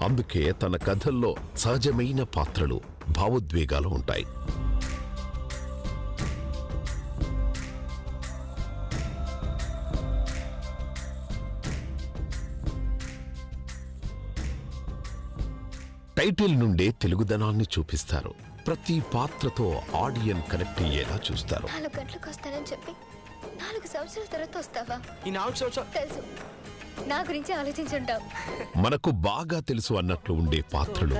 అందుకే తన కథల్లో సహజమైన పాత్రలు, భావోద్వేగాలు ఉంటాయి. టైటిల్ నుండే తెలుగుదనాన్ని చూపిస్తారు. ప్రతి పాత్రతో ఆడియన్ కనెక్ట్ అయ్యేలా చూస్తారు. 4 గంటలకు వస్తానని చెప్పి 4 సంవత్సరాల తర్వాత వస్తావా? ఈ 4 సంవత్సరాలు తెలుసు, నా గురించి ఆలోచించుంటావు. మనకు బాగా తెలుసు అన్నట్లు ఉండే పాత్రలు,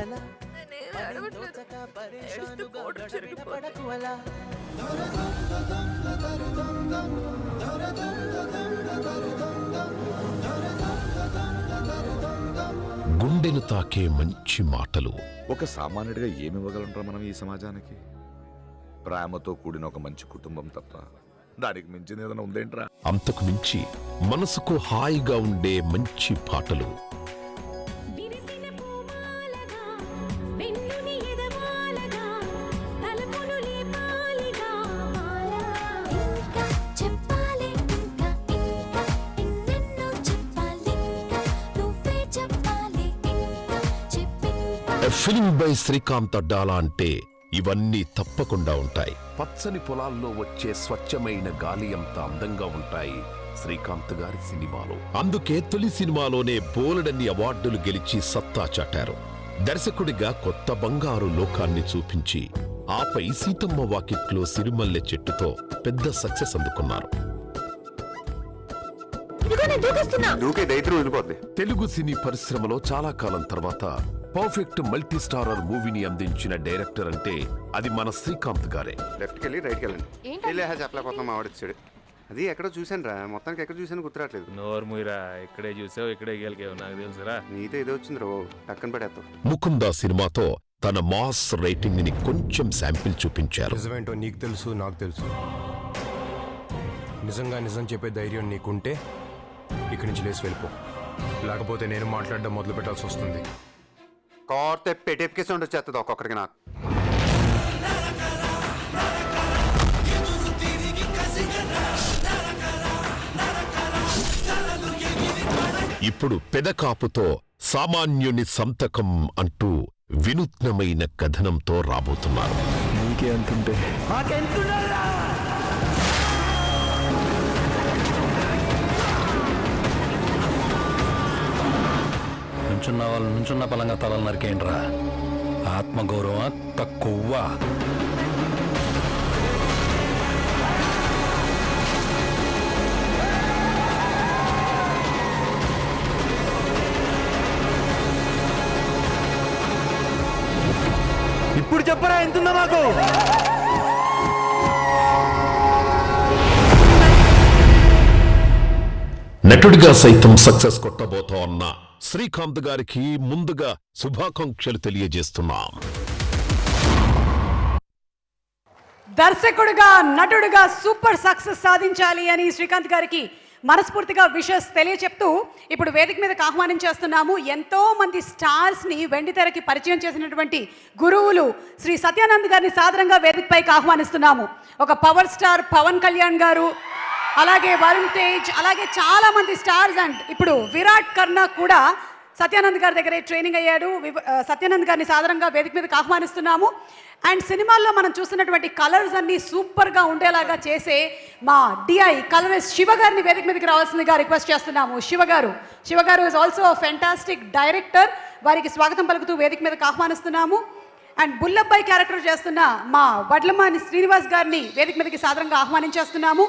గుండెను తాకే మంచి మాటలు. ఒక సామాన్యుడిగా ఏమి ఇవ్వగలంరా మనం ఈ సమాజానికి? ప్రేమతో కూడిన ఒక మంచి కుటుంబం తప్ప దానికి మించింది ఏదైనా ఉందేంట్రా? అంతకు మించి మనసుకు హాయిగా ఉండే మంచి పాటలు. ఫిల్మ్ బై శ్రీకాంత్ అడ్డాల అంటే ఇవన్నీ తప్పకుండా ఉంటాయి. పచ్చని పొలాల్లో వచ్చే స్వచ్ఛమైన గాలి అంత అందంగా ఉంటాయి శ్రీకాంత్ గారి సినిమాలో. అందుకే తొలి సినిమాలోనే బోలెడన్ని అవార్డులు గెలిచి సత్తా చాటారు. దర్శకుడిగా కొత్త బంగారు లోకాన్ని చూపించి ఆపై సీతమ్మ వాకిట్లో సిరిమల్లె చెట్టుతో పెద్ద సక్సెస్ అందుకున్నారు. తెలుగు సినీ పరిశ్రమలో చాలా కాలం తర్వాత పర్ఫెక్ట్ మల్టీ స్టారర్ మూవీని అందించిన డైరెక్టర్ అంటే అది మన శ్రీకాంత్ గారే. లెఫ్ట్కి వెళ్ళి రైట్కి వెళ్ళండి. చెప్పలేకపోతున్నాం ఆవిడొచ్చాడు. అది ఎక్కడో చూసాను రా, మొత్తానికి ఎక్కడ చూసాను గుర్తురాట్లేదు. నోర్మురా, ఇక్కడే చూసావు, ఇక్కడే గెలికావు, నాకు తెలుసురా. నీతో ఏదో వచ్చింది రో, టక్కన పడేస్తావు. ముకుంద సినిమాతో తన మాస్ రైటింగ్ ని కొంచెం శాంపిల్ చూపించారు. నిజమేంటో నీకు తెలుసు, నాకు తెలుసు. నిజంగా నిజం చెప్పే ధైర్యం నీకుంటే ఇక్కడి నుంచి లేచి వెళ్ళిపో, లేకపోతే నేను మాట్లాడడం మొదలు పెట్టాల్సి వస్తుంది. కోర్తే పెట్టేపికేసి ఉండొచ్చేస్తుంది ఒక్కొక్కడికి. నాకు ఇప్పుడు పెదకాపుతో సామాన్యుని సంతకం అంటూ వినూత్నమైన కథనంతో రాబోతున్నారు. నీకే అంటుంటే నుంచున్న వాళ్ళు నుంచున్న పలంగా తలలు నరికేంట్రా? ఆత్మగౌరవం తక్కువ. ఇప్పుడు చెప్పరా ఎంతుందా మాకు? నటుడిగా సైతం సక్సెస్ కొట్టబోతా అన్న శ్రీకాంత్ గారికి ముందుగా శుభాకాంక్షలు తెలియజేస్తున్నాం. దర్శకుడిగా, నటుడిగా సూపర్ సక్సెస్ సాధించాలి అని శ్రీకాంత్ గారికి మనస్ఫూర్తిగా విషెస్ తెలియచెప్తూ ఇప్పుడు వేదిక మీదకి ఆహ్వానం చేస్తున్నాము. ఎంతో మంది స్టార్స్ని వెండితెరకి పరిచయం చేసినటువంటి గురువులు శ్రీ సత్యానంద్ గారిని సాదరంగా వేదికపైకి ఆహ్వానిస్తున్నాము. ఒక పవర్ స్టార్ పవన్ కళ్యాణ్ గారు, అలాగే వరుణ్ తేజ్, అలాగే చాలా మంది స్టార్స్. అండ్ ఇప్పుడు విరాట్ కర్ణ కూడా సత్యానంద్ గారి దగ్గరే ట్రైనింగ్ అయ్యాడు. సత్యానంద్ గారిని సాధారణంగా వేదిక మీదకి ఆహ్వానిస్తున్నాము. అండ్ సినిమాల్లో మనం చూస్తున్నటువంటి కలర్స్ అన్నీ సూపర్గా ఉండేలాగా చేసే మా డిఐ కలరిస్ట్ శివ గారిని వేదిక మీదకి రావాల్సిందిగా రిక్వెస్ట్ చేస్తున్నాము. శివ గారు ఇస్ ఆల్సో ఫెంటాస్టిక్ డైరెక్టర్. వారికి స్వాగతం పలుకుతూ వేదిక మీదకి ఆహ్వానిస్తున్నాము. అండ్ బుల్లబ్బాయి క్యారెక్టర్ చేస్తున్న మా వడ్లమాని శ్రీనివాస్ గారిని వేదిక మీదకి సాధారణంగా ఆహ్వానించేస్తున్నాము.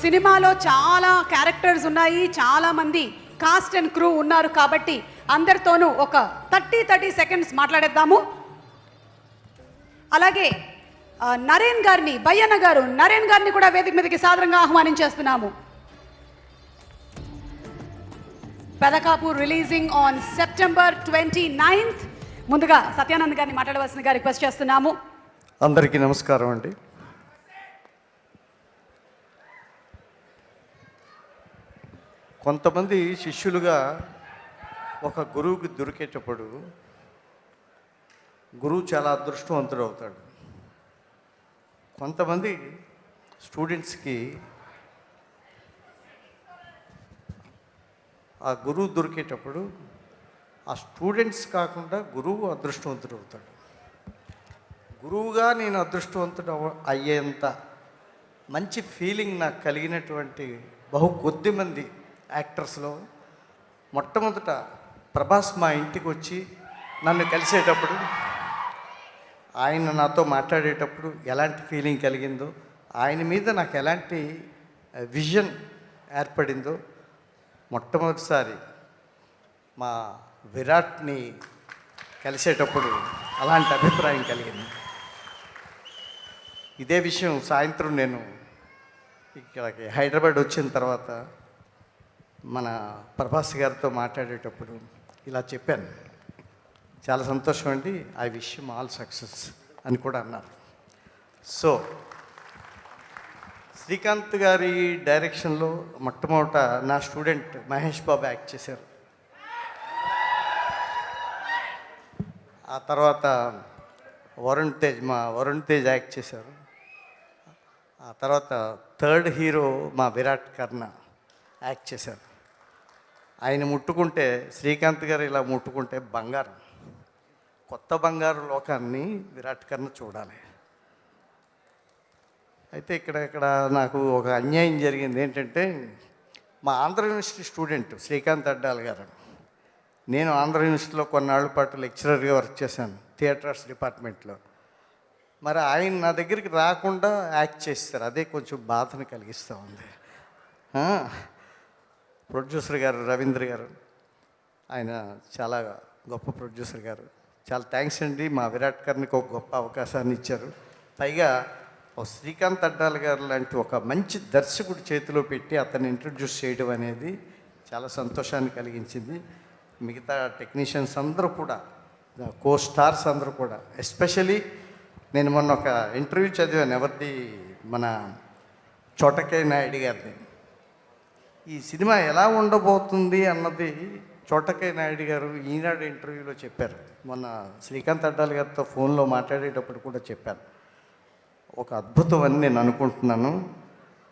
సినిమాలో చాలా క్యారెక్టర్స్ ఉన్నాయి, చాలామంది కాస్ట్ అండ్ క్రూ ఉన్నారు కాబట్టి అందరితోనూ ఒక 30 సెకండ్స్ మాట్లాడేద్దాము. అలాగే నరేన్ గారిని, బయ్యన్న గారు నరేన్ గారిని కూడా వేదిక మీదకి సాదరంగా ఆహ్వానించేస్తున్నాము. Pedakapu releasing on September 29th. ముందుగా సత్యానంద్ గారిని మాట్లాడవలసిందిగా రిక్వెస్ట్ చేస్తున్నాము. అందరికీ నమస్కారం అండి. కొంతమంది శిష్యులుగా ఒక గురువుకి దొరికేటప్పుడు గురువు చాలా అదృష్టవంతుడు అవుతాడు. కొంతమంది స్టూడెంట్స్కి ఆ గురువు దొరికేటప్పుడు ఆ స్టూడెంట్స్ కాకుండా గురువు అదృష్టవంతుడు అవుతాడు. గురువుగా నేను అదృష్టవంతుడు అయ్యేంత మంచి ఫీలింగ్ నాకు కలిగినటువంటి బహు కొద్ది మంది యాక్టర్స్లో మొట్టమొదట ప్రభాస్ మా ఇంటికి వచ్చి నన్ను కలిసేటప్పుడు, ఆయన నాతో మాట్లాడేటప్పుడు ఎలాంటి ఫీలింగ్ కలిగిందో, ఆయన మీద నాకు ఎలాంటి విజన్ ఏర్పడిందో మొట్టమొదటిసారి మా విరాట్ని కలిసేటప్పుడు అలాంటి అభిప్రాయం కలిగింది. ఇదే విషయం సాయంత్రం నేను ఇక్కడికి హైదరాబాద్ వచ్చిన తర్వాత మన ప్రభాస్ గారితో మాట్లాడేటప్పుడు ఇలా చెప్పాను, చాలా సంతోషం అండి, I wish you all success అని కూడా అన్నారు. సో శ్రీకాంత్ గారి డైరెక్షన్లో మొట్టమొదట నా స్టూడెంట్ మహేష్ బాబు యాక్ట్ చేశారు. ఆ తర్వాత వరుణ్ తేజ్ యాక్ట్ చేశారు. ఆ తర్వాత థర్డ్ హీరో మా విరాట్ కర్ణ యాక్ట్ చేశారు. ఆయన ముట్టుకుంటే, శ్రీకాంత్ గారు ఇలా ముట్టుకుంటే బంగారం, కొత్త బంగారు లోకాన్ని విరాట్ కర్ణ చూడాలి. అయితే ఇక్కడ నాకు ఒక అన్యాయం జరిగింది. ఏంటంటే మా ఆంధ్ర యూనివర్సిటీ స్టూడెంట్ శ్రీకాంత్ అడ్డాల్ గారు, నేను ఆంధ్ర యూనివర్సిటీలో కొన్నాళ్ళ పాటు లెక్చరర్గా వర్క్ చేశాను థియేటర్స్ డిపార్ట్మెంట్లో. మరి ఆయన నా దగ్గరికి రాకుండా యాక్ట్ చేస్తారు, అదే కొంచెం బాధను కలిగిస్తూ ఉంది. ప్రొడ్యూసర్ గారు రవీంద్ర గారు, ఆయన చాలా గొప్ప ప్రొడ్యూసర్ గారు, చాలా థ్యాంక్స్ అండి. మా విరాట్ కర్ణకి ఒక గొప్ప అవకాశాన్ని ఇచ్చారు. పైగా ఓ శ్రీకాంత్ అడ్డాల్ గారు లాంటి ఒక మంచి దర్శకుడి చేతిలో పెట్టి అతన్ని ఇంట్రడ్యూస్ చేయడం అనేది చాలా సంతోషాన్ని కలిగించింది. మిగతా టెక్నీషియన్స్ అందరూ కూడా, కో స్టార్స్ అందరూ కూడా, ఎస్పెషలీ నేను మొన్న ఒక ఇంటర్వ్యూ చదివాను, ఎవరిది, మన చోటకే నాయుడు గారిది. ఈ సినిమా ఎలా ఉండబోతుంది అన్నది చోటకే నాయుడు గారు ఈనాడు ఇంటర్వ్యూలో చెప్పారు. మొన్న శ్రీకాంత్ అడ్డాల్ గారితో ఫోన్లో మాట్లాడేటప్పుడు కూడా చెప్పారు. ఒక అద్భుతం అని నేను అనుకుంటున్నాను.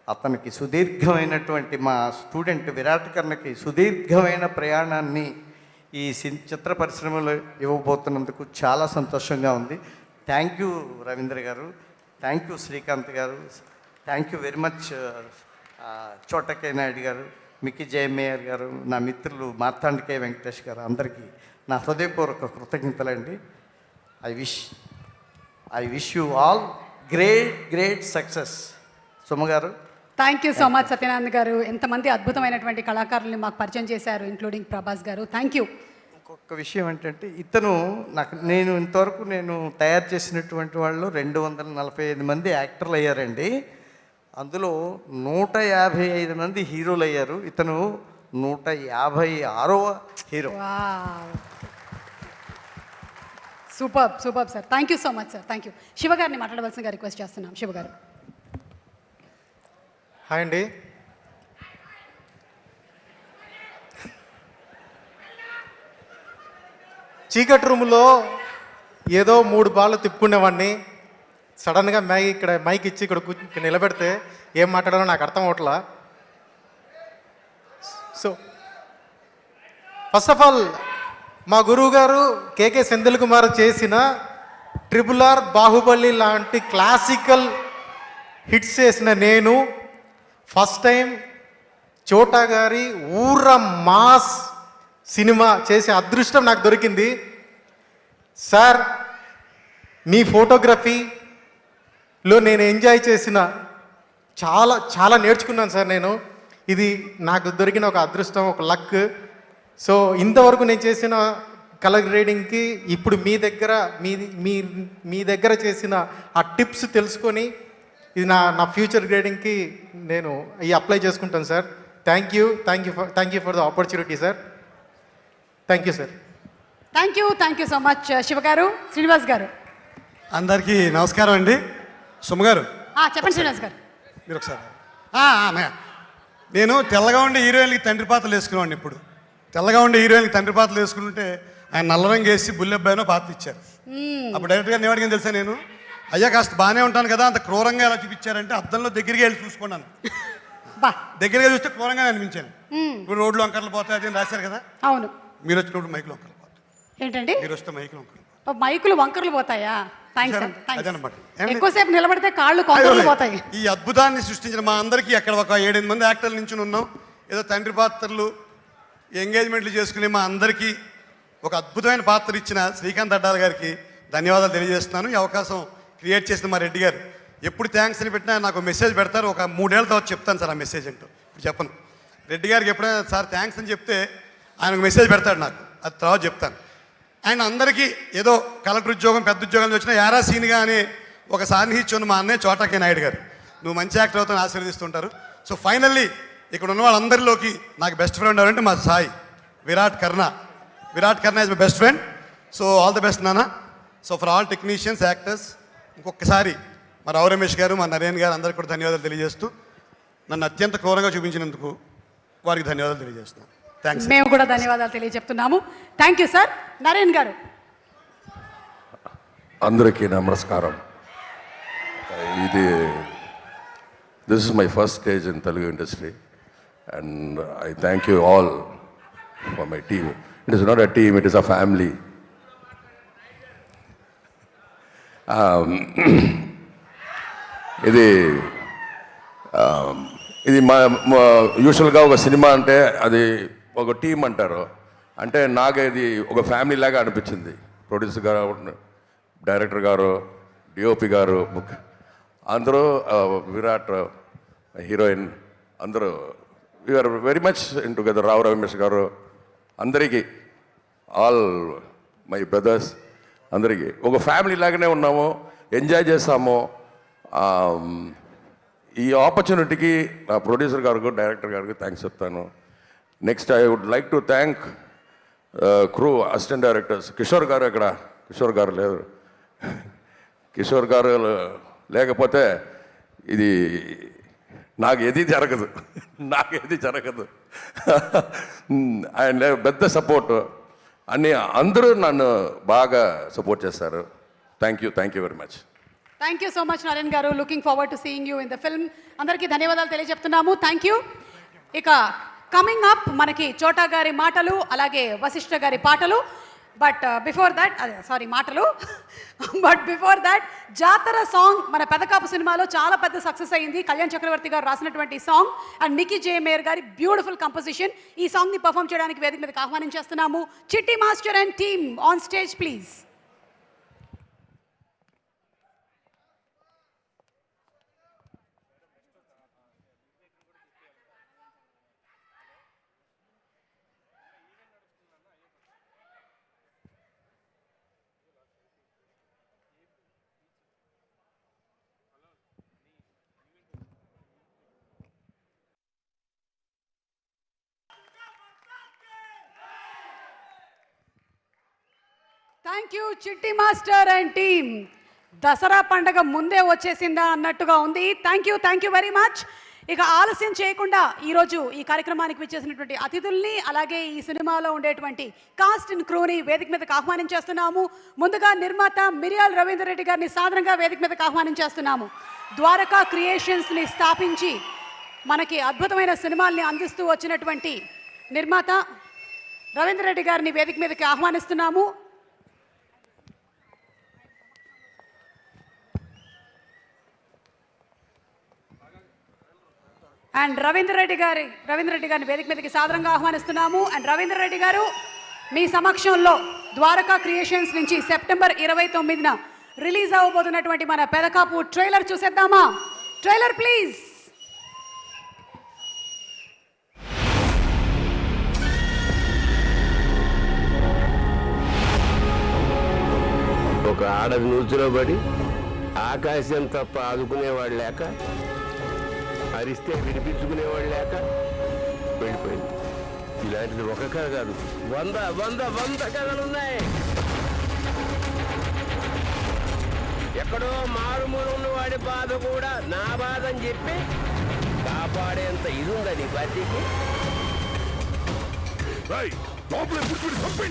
అతనికి సుదీర్ఘమైనటువంటి, మా స్టూడెంట్ విరాట్ కర్ణకి సుదీర్ఘమైన ప్రయాణాన్ని ఈ చిత్ర పరిశ్రమలో ఇవ్వబోతున్నందుకు చాలా సంతోషంగా ఉంది. థ్యాంక్ యూ రవీంద్ర గారు, థ్యాంక్ యూ శ్రీకాంత్ గారు, thank you very much చోటకే Naidu గారు, మికి జయమేయర్ గారు, నా మిత్రులు మార్తాండకే వెంకటేష్ గారు, అందరికీ నా హృదయపూర్వక కృతజ్ఞతలండి. I wish you all great success. Suma గారు, thank you so much. Satyanarayana గారు, ఎంతమంది అద్భుతమైనటువంటి కళాకారుల్ని మాకు పరిచయం చేశారు, ఇంక్లూడింగ్ ప్రభాస్ గారు. Thank you. ఇంకొక విషయం ఏంటంటే, ఇతను నేను ఇంతవరకు తయారు చేసినటువంటి వాళ్ళు 245 మంది యాక్టర్లు అయ్యారండి. అందులో 155 మంది హీరోలు అయ్యారు. ఇతను 156వ hero. Super sir. Thank you so much sir. Thank you. Shiva గారిని మాట్లాడవలసిందిగా రిక్వెస్ట్ చేస్తున్నాం. శివ గారు. హాయ్ అండి. చీకటి రూములో ఏదో 3 బాళ్ళు తిప్పుకునేవాడిని. సడన్గా మైక్ ఇచ్చి ఇక్కడ నిలబెడితే ఏం మాట్లాడాలో నాకు అర్థం అవట్లా. సో ఫస్ట్ ఆఫ్ ఆల్ మా గురువు గారు కేకే సెంధిల్ కుమార్ చేసిన RRR, బాహుబలి లాంటి క్లాసికల్ హిట్స్ చేసిన నేను ఫస్ట్ టైం చోటా గారి ఊర మాస్ సినిమా చేసే అదృష్టం నాకు దొరికింది. సార్, మీ ఫోటోగ్రఫీలో నేను ఎంజాయ్ చేసిన చాలా నేర్చుకున్నాను సార్. నేను ఇది నాకు దొరికిన ఒక అదృష్టం, ఒక లక్. సో ఇంతవరకు నేను చేసిన కలర్ గ్రేడింగ్కి ఇప్పుడు మీ దగ్గర చేసిన ఆ టిప్స్ తెలుసుకొని ఇది నా ఫ్యూచర్ గ్రేడింగ్కి నేను అప్లై చేసుకుంటాను sir. Thank you for the opportunity sir. Thank you sir. Thank you so much Shiva గారు. శ్రీనివాస్ గారు. అందరికీ నమస్కారం అండి. సుమ గారు, చెప్పండి శ్రీనివాస్ గారు. మీరు ఒకసారి. నేను తెల్లగా ఉండే హీరోయిన్కి తండ్రి పాత్రలు వేసుకునేవాడిని. ఇప్పుడు తెల్లగా ఉండే హీరోయిన్కి తండ్రి పాత్రలు వేసుకుంటే ఆయన నల్లరంగు వేసి బుల్లెబ్బాయినో పాత్ర ఇచ్చారు. అప్పుడు డైరెక్ట్గా నేవాడికి తెలుసా, నేను అయ్యా కాస్త బాగానే ఉంటాను కదా, అంత క్రూరంగా ఎలా చూపించారంటే అద్దంలో దగ్గరికి వెళ్ళి చూసుకున్నాను. దగ్గరగా చూస్తే క్రూరంగానే అనిపించాను. ఇప్పుడు రోడ్లు వంకర్లు పోతాయి అది రాశారు కదా, అవును, మీరు వచ్చినప్పుడు మైక్లో వంకర్లు పోతాయి. ఏంటండి మీరు వస్తే మైకులు మైకులు వంకర్లు పోతాయా? థ్యాంక్స్ అండి, థాంక్స్. అదనమాట. ఎక్కువసేపు నిలబడితే కాళ్ళు కొంకర్లు పోతాయి. ఈ అద్భుతాన్ని సృష్టించిన మా అందరికీ అక్కడ ఒక 7-8 మంది యాక్టర్లు నుంచి ఉన్నాం. ఏదో తండ్రి పాత్రలు ఎంగేజ్మెంట్లు చేసుకుని మా అందరికీ ఒక అద్భుతమైన పాత్ర ఇచ్చిన శ్రీకాంత్ అడ్డాల గారికి ధన్యవాదాలు తెలియజేస్తున్నాను. ఈ అవకాశం క్రియేట్ చేసిన మా రెడ్డి గారు ఎప్పుడు థ్యాంక్స్ అని పెట్టినా నాకు మెసేజ్ పెడతారు. ఒక 3 ఏళ్ళ తర్వాత చెప్తాను సార్ ఆ మెసేజ్ ఏంటో, ఇప్పుడు చెప్పను. రెడ్డి గారికి ఎప్పుడైనా సార్ థ్యాంక్స్ అని చెప్తే ఆయన ఒక మెసేజ్ పెడతాడు నాకు, అది తర్వాత చెప్తాను. ఆయన అందరికీ ఏదో కలెక్టర్ ఉద్యోగం పెద్ద ఉద్యోగాలు వచ్చినా యారా సీన్గా అని ఒక సాన్నిహిత్యం మా అన్నయ్య చోటాకే నాయుడు గారు, నువ్వు మంచి యాక్టర్ అవుతాను ఆశీర్వదిస్తుంటారు. సో ఫైనల్లీ ఇక్కడ ఉన్న వాళ్ళందరిలోకి నాకు బెస్ట్ ఫ్రెండ్ ఎవరంటే మా Sai Virat Karna is my best friend. So all the best నాన్న. So for all technicians, actors, ఇంకొకసారి మా రావు రమేష్ గారు, మా నరేన్ గారు అందరికీ కూడా ధన్యవాదాలు తెలియజేస్తూ నన్ను అత్యంత క్రూరంగా చూపించినందుకు వారికి ధన్యవాదాలు తెలియజేస్తున్నాను. థ్యాంక్స్. మేము కూడా ధన్యవాదాలు తెలియజెప్తున్నాము. Thank you sir. నరేన్ గారు. అందరికీ నమస్కారం. This is my first stage in Telugu industry and I thank you all for my team. It is not a team, it is a family. ఇది మా యూజువల్గా ఒక సినిమా అంటే అది ఒక టీం అంటారు, అంటే నాకు ఇది ఒక ఫ్యామిలీ లాగా అనిపించింది. ప్రొడ్యూసర్ గారు, డైరెక్టర్ గారు, డిఓపి గారు, అందరూ, విరాట్, హీరోయిన్ అందరూ we are very much in together. Rao Ramesh గారు, అందరికీ, ఆల్ మై బ్రదర్స్, అందరికీ ఒక ఫ్యామిలీ లాగానే ఉన్నాము, ఎంజాయ్ చేస్తాము. ఈ ఆపర్చునిటీకి నా ప్రొడ్యూసర్ గారికి, డైరెక్టర్ గారికి థ్యాంక్స్ చెప్తాను. Next I would like to thank crew, assistant directors. Kishore గారు ఇక్కడ, కిషోర్ గారు లేదు, కిషోర్ గారు లేకపోతే ఇది నాకు ఏది జరగదు. అండ్ పెద్ద సపోర్ట్ అన్ని, అందరూ నన్ను బాగా సపోర్ట్ చేస్తారు. Thank you very much. Thank you so much Naren గారు. Looking forward to seeing you in the film. అందరికీ ధన్యవాదాలు తెలియజెప్తున్నాము. Thank you. ఇక కమింగ్ అప్ మనకి చోటా గారి మాటలు, అలాగే వశిష్ఠ గారి పాటలు. బట్ బిఫోర్ దాట్ జాతర సాంగ్ మన పెదకాపు సినిమాలో చాలా పెద్ద సక్సెస్ అయింది. కళ్యాణ్ చక్రవర్తి గారు రాసినటువంటి సాంగ్ అండ్ నికీ జే మేయర్ గారి బ్యూటిఫుల్ కంపోజిషన్. ఈ సాంగ్ని పర్ఫామ్ చేయడానికి వేదిక మీదకి ఆహ్వానించేస్తున్నాము చిట్టి master and team on stage please. Thank you చిట్టి మాస్టర్ అండ్ టీమ్. దసరా పండగ ముందే వచ్చేసిందా అన్నట్టుగా ఉంది. Thank you very much. ఇక ఆలస్యం చేయకుండా ఈరోజు ఈ కార్యక్రమానికి విచ్చేసినటువంటి అతిథుల్ని, అలాగే ఈ సినిమాలో ఉండేటువంటి కాస్ట్ అండ్ క్రూని వేదిక మీదకి ఆహ్వానించేస్తున్నాము. ముందుగా నిర్మాత మిరియాల్ రవీంద్ర రెడ్డి గారిని సాదరంగా వేదిక మీదకి ఆహ్వానించేస్తున్నాము. ద్వారకా క్రియేషన్స్ని స్థాపించి మనకి అద్భుతమైన సినిమాల్ని అందిస్తూ వచ్చినటువంటి నిర్మాత రవీంద్ర రెడ్డి గారిని వేదిక మీదకి ఆహ్వానిస్తున్నాము. అండ్ రవీంద్ర రెడ్డి గారిని వేదిక మీదకి సాదరంగా ఆహ్వానిస్తున్నాము. అండ్ రవీంద్ర రెడ్డి గారు మీ సమక్షంలో ద్వారకా క్రియేషన్స్ నుంచి సెప్టెంబర్ 29న రిలీజ్ అవ్వబోతున్నటువంటి మన పెదకాపు ట్రైలర్ చూసేద్దామా? Trailer please. ఒక ఆడది నూతిలో పడి ఆకాశం తప్ప ఆదుకునేవాడు లేక, అరిస్తే వినిపించుకునేవాడు లేక వెళ్ళిపోయింది. ఇలాంటిది ఒక కథ కాదు, 100 కథలున్నాయి. ఎక్కడో మారుమూల ఉన్నవాడి బాధ కూడా నా బాధ అని చెప్పి కాపాడేంత ఇది ఉందని బతికి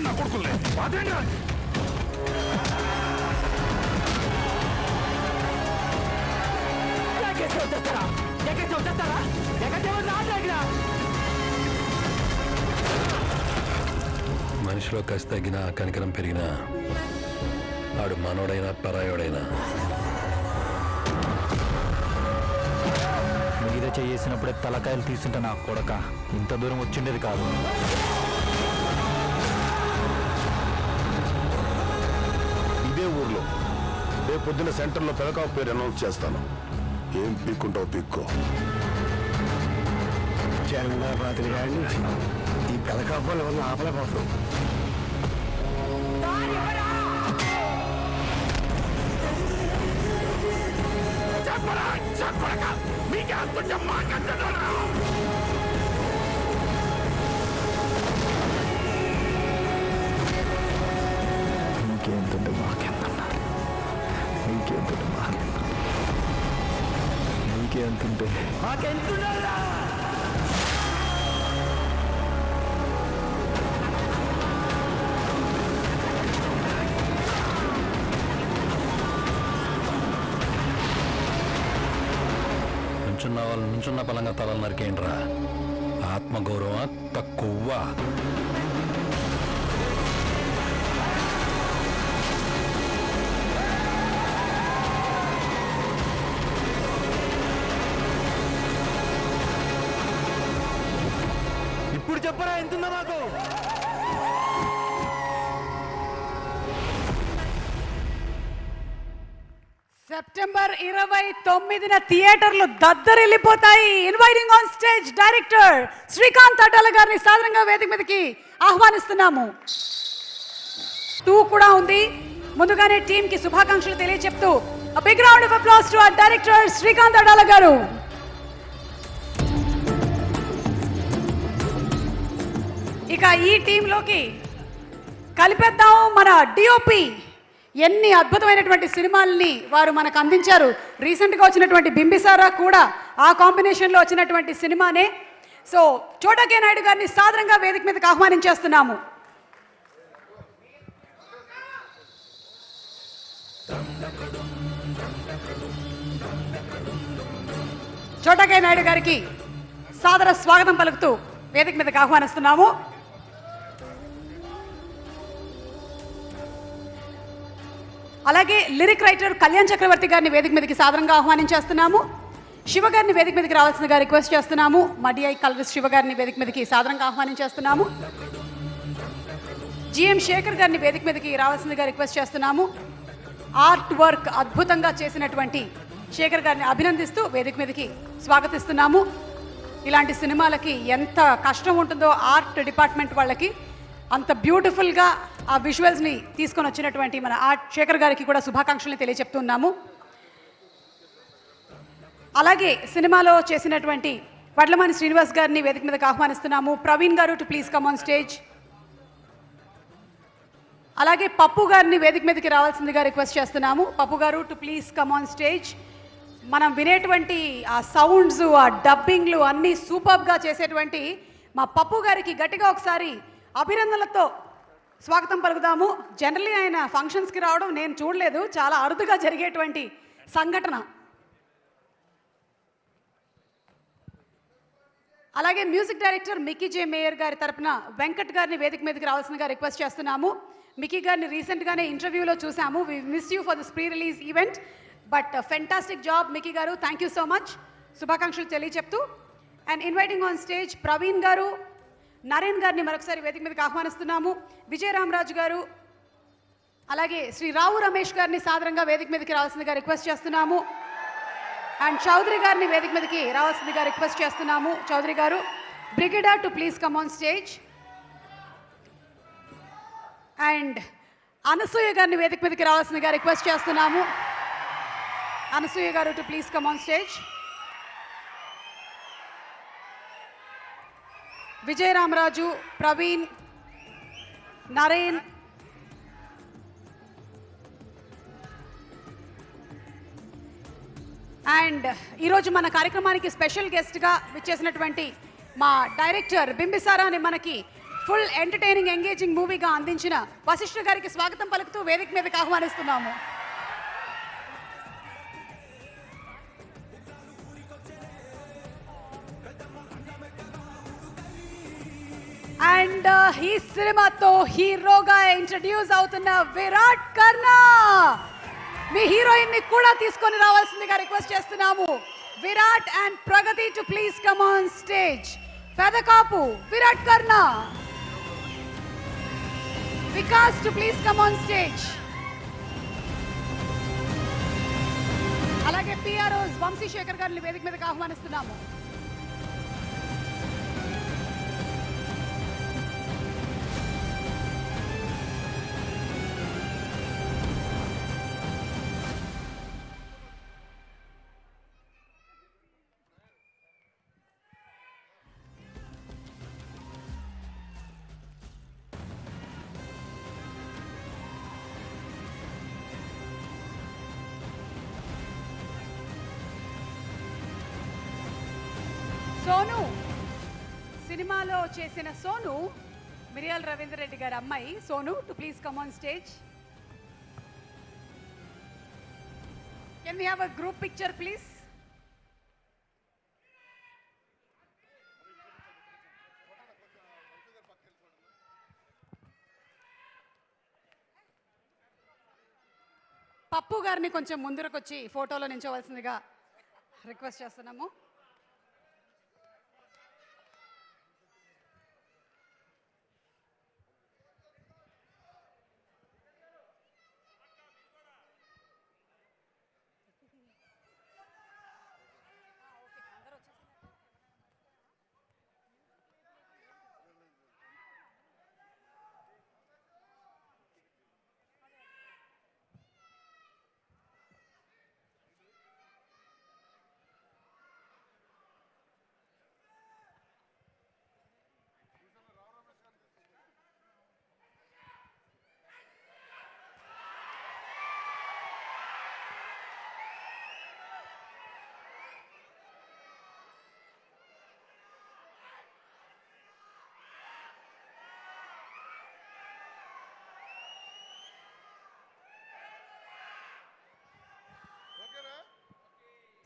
నా కొడుకులే మనిషిలో కసి తగ్గినా కనికరం పెరిగినా ఆడు మనోడైనా పరాయోడైనా మీద చేసినప్పుడే తలకాయలు తీసుంటే నా కొడక ఇంత దూరం వచ్చిండేది కాదు. ఇదే ఊర్లో రేపు పొద్దున సెంటర్లో పెదకావు పేరు అనౌన్స్ చేస్తాను. ఏం పీక్కుంటావు పీక్కో. జంగాబాద్రి గారిని ఈ పెదకాపాల వల్ల ఆపలేకపోతాం. ఇంకేంతంటే మాకెంతన్నారు, ఇంకేంతంటే మాకెంత, ఇంకేంతంటే మాకెంతున్నా. నుంచున్న వాళ్ళు నుంచున్న పలంగా తలలు నరికేయండిరా. ఆత్మగౌరవం తక్కువ. ఇప్పుడు చెప్పరా ఎంతుందా మాకు? సెప్టెంబర్ 29న థియేటర్లు దద్దరిల్లిపోతాయి. Inviting on stage director Srikanth Addala గారిని సాధారణంగా వేదిక మీదకి ఆహ్వానిస్తున్నాము. 2 కూడా ఉంది. ముందుగానే టీమ్ కి శుభాకాంక్షలు తెలియజెప్తూ a big round of applause to our director Srikanth Addala గారు. ఇక ఈ టీంలోకి కలిపేద్దాం మన డిఓపి. ఎన్ని అద్భుతమైనటువంటి సినిమాల్ని వారు మనకు అందించారు. రీసెంట్గా వచ్చినటువంటి బింబిసారా కూడా ఆ కాంబినేషన్లో వచ్చినటువంటి సినిమానే. సో చోటా కే నాయుడు గారిని సాదరంగా వేదిక మీదకి ఆహ్వానించేస్తున్నాము. చోటా కే నాయుడు గారికి సాదర స్వాగతం పలుకుతూ వేదిక మీదకి ఆహ్వానిస్తున్నాము. అలాగే లిరిక్ రైటర్ కళ్యాణ్ చక్రవర్తి గారిని వేదిక మీదకి సాదరంగా ఆహ్వానించేస్తున్నాము. శివ గారిని వేదిక మీదకి రావాల్సిందిగా రిక్వెస్ట్ చేస్తున్నాము. మడిఐ కలరిస్ట్ శివ గారిని వేదిక మీదకి సాదరంగా ఆహ్వానించేస్తున్నాము. జిఎం శేఖర్ గారిని వేదిక మీదకి రావాల్సిందిగా రిక్వెస్ట్ చేస్తున్నాము. ఆర్ట్ వర్క్ అద్భుతంగా చేసినటువంటి శేఖర్ గారిని అభినందిస్తూ వేదిక మీదకి స్వాగతిస్తున్నాము. ఇలాంటి సినిమాలకి ఎంత కష్టం ఉంటుందో ఆర్ట్ డిపార్ట్మెంట్ వాళ్ళకి, అంత బ్యూటిఫుల్గా ఆ విజువల్స్ని తీసుకొని వచ్చినటువంటి మన ఆర్ట్ శేఖర్ గారికి కూడా శుభాకాంక్షల్ని తెలియజెప్తున్నాము. అలాగే సినిమాలో చేసినటువంటి వడ్లమాని శ్రీనివాస్ గారిని వేదిక మీదకి ఆహ్వానిస్తున్నాము. ప్రవీణ్ గారు to please come on stage. అలాగే పప్పు గారిని వేదిక మీదకి రావాల్సిందిగా రిక్వెస్ట్ చేస్తున్నాము. పప్పు గారు to please come on stage. మనం వినేటువంటి ఆ సౌండ్స్, ఆ డబ్బింగ్లు అన్నీ సూపర్గా చేసేటువంటి మా పప్పు గారికి గట్టిగా ఒకసారి అభినందనలతో స్వాగతం పలుకుదాము. జనరల్లీ ఆయన ఫంక్షన్స్కి రావడం నేను చూడలేదు, చాలా అరుదుగా జరిగేటువంటి సంఘటన. అలాగే మ్యూజిక్ డైరెక్టర్ మికీ జే మేయర్ గారి తరపున వెంకట్ గారిని వేదిక మీదకి రావాల్సిందిగా రిక్వెస్ట్ చేస్తున్నాము. మికీ గారిని రీసెంట్గానే ఇంటర్వ్యూలో చూసాము. We miss you for this pre release event, but fantastic job Mickey గారు, థ్యాంక్ యూ సో మచ్. శుభాకాంక్షలు తెలియచెప్తూ and inviting on stage Praveen గారు, నరేన్ గారిని మరొకసారి వేదిక మీదకి ఆహ్వానిస్తున్నాము. విజయరామరాజు గారు, అలాగే శ్రీ రావు రమేష్ గారిని సాదరంగా వేదిక మీదకి రావాల్సిందిగా రిక్వెస్ట్ చేస్తున్నాము. అండ్ చౌదరి గారిని వేదిక మీదకి రావాల్సిందిగా రిక్వెస్ట్ చేస్తున్నాము. చౌదరి గారు, Brigida to please come on stage. And Anasuya గారిని వేదిక మీదకి రావాల్సిందిగా రిక్వెస్ట్ చేస్తున్నాము. అనసూయ గారు to please come on stage. Vijayaramaraju, Praveen, Naren, and ఈరోజు మన కార్యక్రమానికి స్పెషల్ గెస్ట్గా విచ్చేసినటువంటి మా డైరెక్టర్ బింబిసారాని మనకి ఫుల్ ఎంటర్టైనింగ్ ఎంగేజింగ్ మూవీగా అందించిన వశిష్ఠ గారికి స్వాగతం పలుకుతూ వేదిక మీదకి ఆహ్వానిస్తున్నాము. అండ్ అండ్ ఈ సినిమాతో హీరోగా ఇంట్రడ్యూస్ అవుతున్న విరాట్ కర్నా, మీ హీరోయిన్ ని కూడా తీసుకొని రావాల్సిందిగా రిక్వెస్ట్ చేస్తున్నాము. Virat and Pragathi to please come on stage. Pedakapu Virat Karna, Vikas to please come on stage. అలాగే పిఆర్ఓస్ వంశీశేఖర్ గారిని వేదిక మీదకి ఆహ్వానిస్తున్నాము. సోను సినిమాలో చేసిన సోను, మిరియాల రవీందర్ రెడ్డి గారి అమ్మాయి Sonu too please come on stage. Can we have a group picture please? Pappu గారిని కొంచెం ముందరకొచ్చి ఫోటోలో నించోవలసిందిగా రిక్వెస్ట్ చేస్తున్నాము.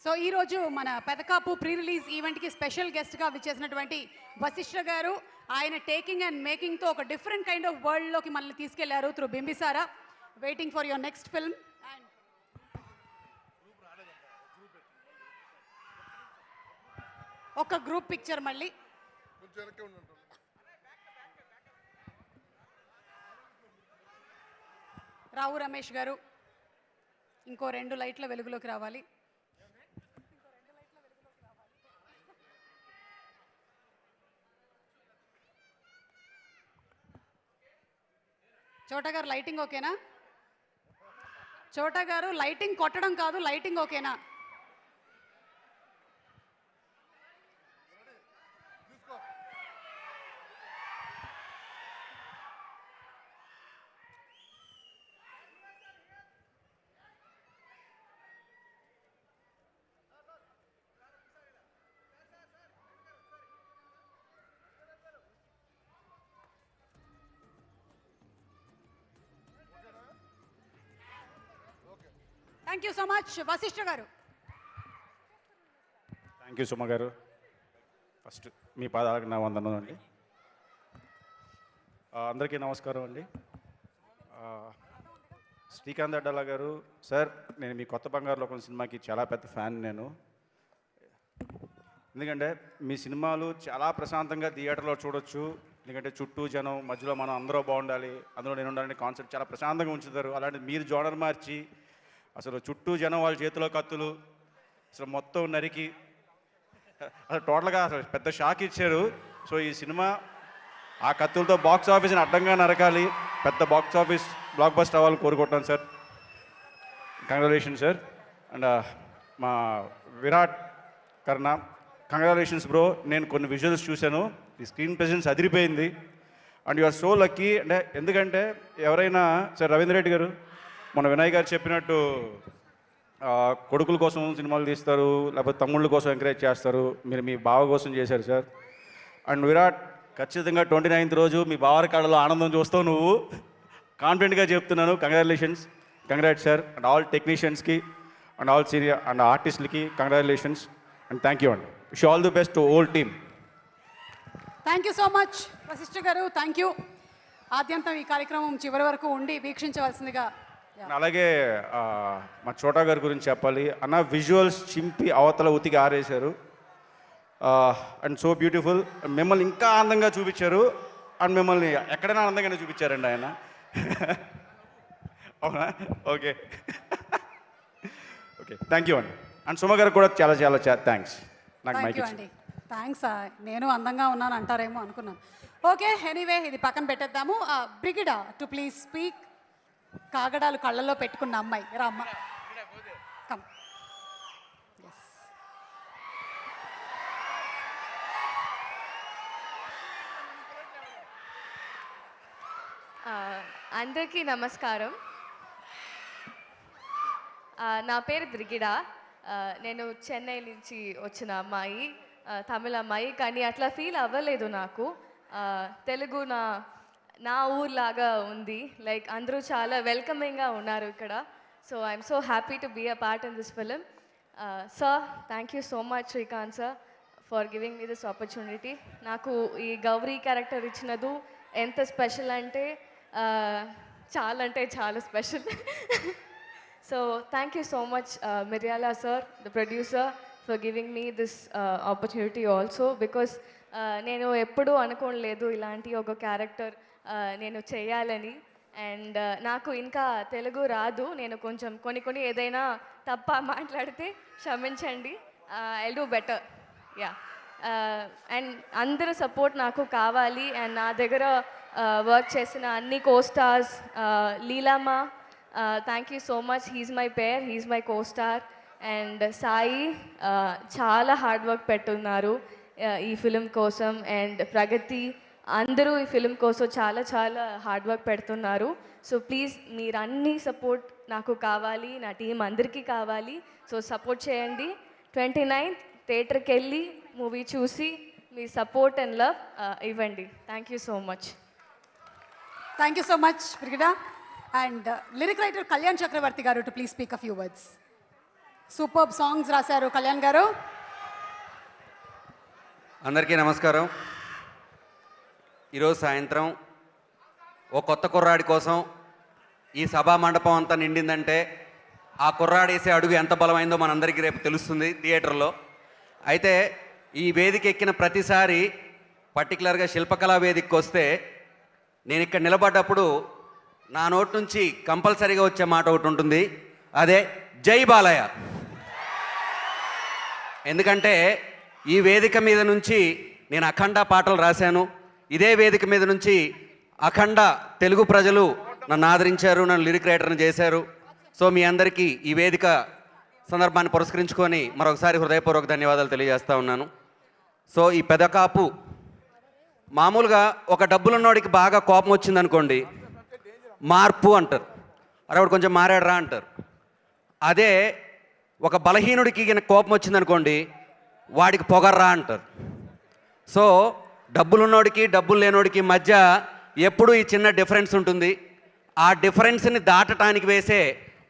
సో ఈరోజు మన పెదకాపు ప్రీ రిలీజ్ ఈవెంట్కి స్పెషల్ గెస్ట్గా విచ్చేసినటువంటి వశిష్ఠ గారు, ఆయన టేకింగ్ అండ్ మేకింగ్తో ఒక డిఫరెంట్ కైండ్ ఆఫ్ వరల్డ్లోకి మనల్ని తీసుకెళ్లారు through Bimbisara. Waiting for your next film. ఒక గ్రూప్ పిక్చర్ మళ్ళీ. రావు రమేష్ గారు, ఇంకో 2 లైట్ల వెలుగులోకి రావాలి. చోటా గారు లైటింగ్ ఓకేనా? చోటా గారు లైటింగ్ కొట్టడం కాదు, లైటింగ్ ఓకేనా? Thank you so much Vashishta గారు. థ్యాంక్ యూ సుమ గారు. ఫస్ట్ మీ పాదాలకు నా వందనం అండి. అందరికీ నమస్కారం అండి. శ్రీకాంత్ అడ్డాల గారు సార్, నేను మీ కొత్త బంగారు లోకం సినిమాకి చాలా పెద్ద ఫ్యాన్ నేను. ఎందుకంటే మీ సినిమాలు చాలా ప్రశాంతంగా థియేటర్లో చూడొచ్చు. ఎందుకంటే చుట్టూ జనం, మధ్యలో మనం అందరూ బాగుండాలి, అందులో నేను ఉండాలని కాన్సెప్ట్ చాలా ప్రశాంతంగా ఉంచుతారు. అలాంటి మీరు జోనర్ మార్చి అసలు చుట్టూ జనం, వాళ్ళ చేతిలో కత్తులు, అసలు మొత్తం నరికి అసలు టోటల్గా అసలు పెద్ద షాక్ ఇచ్చారు. సో ఈ సినిమా ఆ కత్తులతో బాక్స్ ఆఫీస్ని అడ్డంగా నరకాలి, పెద్ద బాక్స్ ఆఫీస్ బ్లాక్ బస్టర్ అవ్వాలని కోరుకుంటున్నాను సార్. Congratulations sir. అండ్ మా విరాట్ కర్ణ, కంగ్రాచులేషన్స్ బ్రో. నేను కొన్ని విజువల్స్ చూశాను, ఈ స్క్రీన్ ప్రెజెన్స్ అదిరిపోయింది. And you are so lucky. అంటే ఎందుకంటే ఎవరైనా సార్ రవీంద్ర రెడ్డి గారు మన వినయ్ గారు చెప్పినట్టు కొడుకుల కోసం సినిమాలు తీస్తారు, లేకపోతే తమ్ముళ్ళ కోసం ఎంకరేజ్ చేస్తారు. మీరు మీ బావ కోసం చేశారు సార్. అండ్ విరాట్, ఖచ్చితంగా 29th రోజు మీ బావరి కాడలో ఆనందం చూస్తావు నువ్వు. కాన్ఫిడెంట్గా చెప్తున్నాను. Congratulations, congrats sir. And all టెక్నీషియన్స్కి అండ్ ఆల్ సీనియర్ అండ్ ఆర్టిస్ట్లకి కంగ్రాచులేషన్స్ అండ్ థ్యాంక్ యూ అండి. Wish all the best to whole team. Thank you so much Vashishta గారు, థ్యాంక్ యూ. ఆద్యంతం ఈ కార్యక్రమం చివరి వరకు ఉండి వీక్షించవలసిందిగా. అలాగే మా చోటా గారి గురించి చెప్పాలి అన్న. విజువల్స్ చింపి అవతల ఉతికి ఆరేశారు. And so beautiful. మిమ్మల్ని ఇంకా అందంగా చూపించారు. అండ్ మిమ్మల్ని ఎక్కడైనా అందంగానే చూపించారండి ఆయన. అవునా? ఓకే ఓకే, థ్యాంక్ యూ అండి. అండ్ సుమ గారికి కూడా చాలా చాలా థ్యాంక్స్. నాకు మైక్ అండి, థ్యాంక్స్. నేను అందంగా ఉన్నాను అంటారేమో అనుకున్నాను. ఓకే, ఎనీవే ఇది పక్కన పెట్టేద్దాము. Brigida to please speak. కాగడాలు కళ్ళల్లో పెట్టుకున్న అమ్మాయి రామ్మ. కమ్. అందరికీ నమస్కారం. నా పేరు బ్రిగిడా. నేను చెన్నై నుంచి వచ్చిన అమ్మాయి, తమిళ అమ్మాయి. కానీ అట్లా ఫీల్ అవ్వలేదు నాకు. తెలుగు నా ఊర్లాగా ఉంది. లైక్ అందరూ చాలా వెల్కమింగ్గా ఉన్నారు ఇక్కడ. So I'm so happy to be a part in this film. Sir, thank you so much Srikanth sir for giving me this opportunity. నాకు ఈ గౌరీ క్యారెక్టర్ ఇచ్చినదు ఎంత స్పెషల్ అంటే చాలా special. So thank you so much Miryala sir, the producer, for giving me this opportunity also. Because నేను ఎప్పుడూ అనుకోలేదు ఇలాంటి ఒక క్యారెక్టర్ నేను చేయాలని. అండ్ నాకు ఇంకా తెలుగు రాదు. నేను కొంచెం కొన్ని ఏదైనా తప్ప మాట్లాడితే క్షమించండి. I do better. Yeah. And అందరూ సపోర్ట్ నాకు కావాలి. అండ్ నా దగ్గర వర్క్ చేసిన అన్ని costars, Leelamma, thank you so much. He's my pair, he's my costar. And Sai చాలా హార్డ్ వర్క్ పెట్టున్నారు ఈ ఫిలిం కోసం. అండ్ ప్రగతి, అందరూ ఈ ఫిలిం కోసం చాలా హార్డ్ వర్క్ పెడుతున్నారు. సో ప్లీజ్ మీరు అన్ని సపోర్ట్ నాకు కావాలి, నా టీం అందరికీ కావాలి. సో సపోర్ట్ చేయండి. 29th థియేటర్కి వెళ్ళి మూవీ చూసి మీ సపోర్ట్ అండ్ లవ్ ఇవ్వండి. Thank you so much. Thank you so much Brigida. And lyric writer Kalyan Chakravarthi గారు to please speak a few words. Super songs రాశారు కళ్యాణ్ గారు. అందరికీ నమస్కారం. ఈరోజు సాయంత్రం ఓ కొత్త కుర్రాడి కోసం ఈ సభా మండపం అంతా నిండిందంటే ఆ కుర్రాడేసే అడుగు ఎంత బలమైందో మనందరికీ రేపు తెలుస్తుంది థియేటర్లో. అయితే ఈ వేదిక ఎక్కిన ప్రతిసారి, పర్టికులర్గా శిల్పకళా వేదికకి వస్తే నేను ఇక్కడ నిలబడ్డప్పుడు నా నోటి నుంచి కంపల్సరీగా వచ్చే మాట ఒకటి ఉంటుంది. అదే జై బాలయ్య. ఎందుకంటే ఈ వేదిక మీద నుంచి నేను అఖండ పాటలు రాశాను. ఇదే వేదిక మీద నుంచి అఖండ తెలుగు ప్రజలు నన్ను ఆదరించారు, నన్ను లిరిక్ రైటర్ని చేశారు. సో మీ అందరికీ ఈ వేదిక సందర్భాన్ని పురస్కరించుకొని మరొకసారి హృదయపూర్వక ధన్యవాదాలు తెలియజేస్తూ ఉన్నాను. సో ఈ పెదకాపు మామూలుగా ఒక డబ్బులున్నోడికి బాగా కోపం వచ్చిందనుకోండి, మార్పు అంటారు. అరే వాడు కొంచెం మారాడరా అంటారు. అదే ఒక బలహీనుడికి కోపం వచ్చిందనుకోండి, వాడికి పొగర్రా అంటారు. సో డబ్బులున్నోడికి డబ్బులు లేనోడికి మధ్య ఎప్పుడూ ఈ చిన్న డిఫరెన్స్ ఉంటుంది. ఆ డిఫరెన్స్ని దాటడానికి వేసే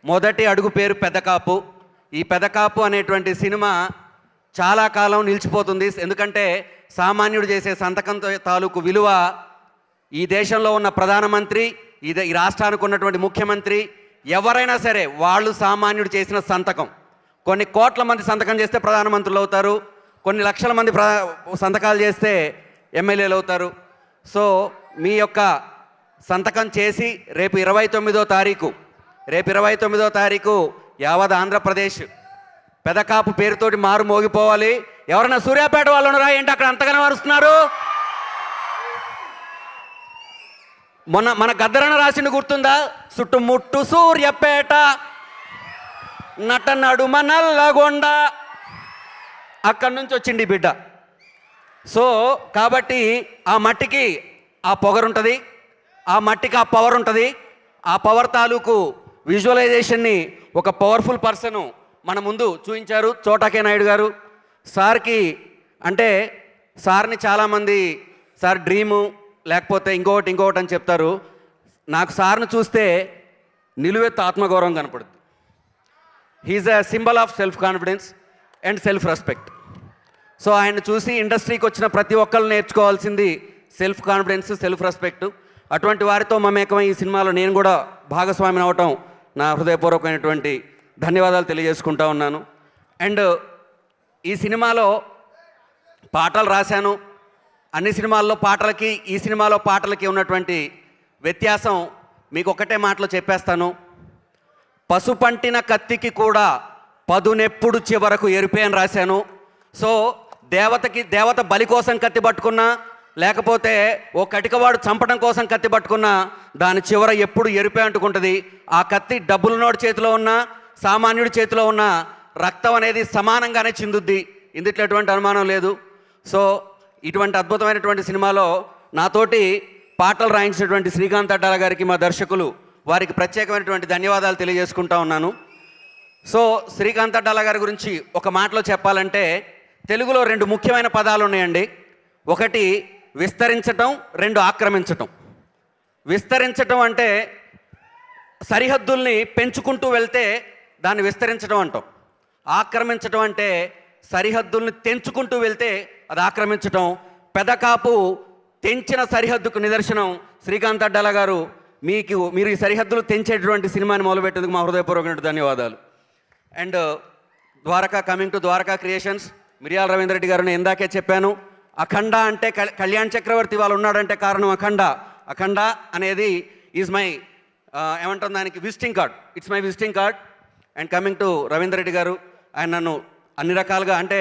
మొదటి అడుగు పేరు పెదకాపు. ఈ పెదకాపు అనేటువంటి సినిమా చాలా కాలం నిలిచిపోతుంది. ఎందుకంటే సామాన్యుడు చేసే సంతకం తాలూకు విలువ ఈ దేశంలో ఉన్న ప్రధానమంత్రి, ఈ రాష్ట్రానికి ఉన్నటువంటి ముఖ్యమంత్రి, ఎవరైనా సరే వాళ్ళు సామాన్యుడు చేసిన సంతకం. కొన్ని కోట్ల మంది సంతకం చేస్తే ప్రధానమంత్రులు అవుతారు, కొన్ని లక్షల మంది సంతకాలు చేస్తే ఎమ్మెల్యేలు అవుతారు. సో మీ యొక్క సంతకం చేసి రేపు 29వ తారీఖు యావత్ ఆంధ్రప్రదేశ్ పెదకాపు పేరుతోటి మారు మోగిపోవాలి. ఎవరైనా సూర్యాపేట వాళ్ళు ఉన్నారా ఏంటి అక్కడ అంతగానే వరుస్తున్నారు? మన గద్దరన్న రాసిండు గుర్తుందా? చుట్టుముట్టు సూర్యాపేట నట నడుమ నల్లగొండ, అక్కడి నుంచి వచ్చింది బిడ్డ. సో కాబట్టి ఆ మట్టికి ఆ పొగరుంటుంది, ఆ మట్టికి ఆ పవర్ ఉంటుంది. ఆ పవర్ తాలూకు విజువలైజేషన్ని ఒక పవర్ఫుల్ పర్సను మన ముందు చూపించారు, చోటా నాయుడు గారు. సార్కి అంటే సార్ని చాలామంది సార్ డ్రీము లేకపోతే ఇంకొకటి అని చెప్తారు. నాకు సార్ని చూస్తే నిలువెత్తు ఆత్మగౌరవం కనపడుతుంది. He's a symbol of self confidence and self respect. So ఆయన చూసి ఇండస్ట్రీకి వచ్చిన ప్రతి ఒక్కళ్ళు నేర్చుకోవాల్సింది సెల్ఫ్ కాన్ఫిడెన్స్, సెల్ఫ్ రెస్పెక్ట్. అటువంటి వారితో మమేకమై ఈ సినిమాలో నేను కూడా భాగస్వామిని అవటం నా హృదయపూర్వకమైనటువంటి ధన్యవాదాలు తెలియజేసుకుంటా ఉన్నాను. అండ్ ఈ సినిమాలో పాటలు రాశాను. అన్ని సినిమాల్లో పాటలకి ఈ సినిమాలో పాటలకి ఉన్నటువంటి వ్యత్యాసం మీకు ఒకటే మాటలో చెప్పేస్తాను. పసుపంటిన కత్తికి కూడా పదునెప్పుడు చివరకు ఎరిపే అని రాశాను. సో దేవత బలి కోసం కత్తి పట్టుకున్నా, లేకపోతే ఓ కటికవాడు చంపడం కోసం కత్తి పట్టుకున్నా దాని చివర ఎప్పుడు ఎరిపే అంటుకుంటుంది. ఆ కత్తి డబ్బులున్నోడి చేతిలో ఉన్నా, సామాన్యుడి చేతిలో ఉన్న రక్తం అనేది సమానంగానే చిందుద్ది. ఇందుట్లో ఎటువంటి అనుమానం లేదు. సో ఇటువంటి అద్భుతమైనటువంటి సినిమాలో నాతోటి పాటలు రాయించినటువంటి శ్రీకాంత్ అడ్డాల గారికి, మా దర్శకులు వారికి ప్రత్యేకమైనటువంటి ధన్యవాదాలు తెలియజేసుకుంటా ఉన్నాను. సో శ్రీకాంత్ అడ్డాల గారి గురించి ఒక మాటలో చెప్పాలంటే తెలుగులో 2 ముఖ్యమైన పదాలు ఉన్నాయండి. ఒకటి విస్తరించటం, 2 ఆక్రమించటం. విస్తరించటం అంటే సరిహద్దుల్ని పెంచుకుంటూ వెళ్తే దాన్ని విస్తరించడం అంటాం. ఆక్రమించటం అంటే సరిహద్దుల్ని తెంచుకుంటూ వెళ్తే అది ఆక్రమించటం. పెదకాపు తెంచిన సరిహద్దుకు నిదర్శనం శ్రీకాంత్ అడ్డాల గారు. మీరు ఈ సరిహద్దులు తెంచేటువంటి సినిమాని మొదలుపెట్టేందుకు మా హృదయపూర్వకమైన ధన్యవాదాలు. And Dwaraka, coming to Dwaraka creations, Miriyala Ravindra Reddy గారు నేను ఇందాకే చెప్పాను. అఖండ అంటే కళ్యాణ్ చక్రవర్తి వాళ్ళు ఉన్నాడంటే కారణం అఖండ అనేది ఈజ్ మై ఏమంటాం దానికి visiting card. It's my visiting card. And coming to Ravindra Reddy గారు, ఆయన నన్ను అన్ని రకాలుగా అంటే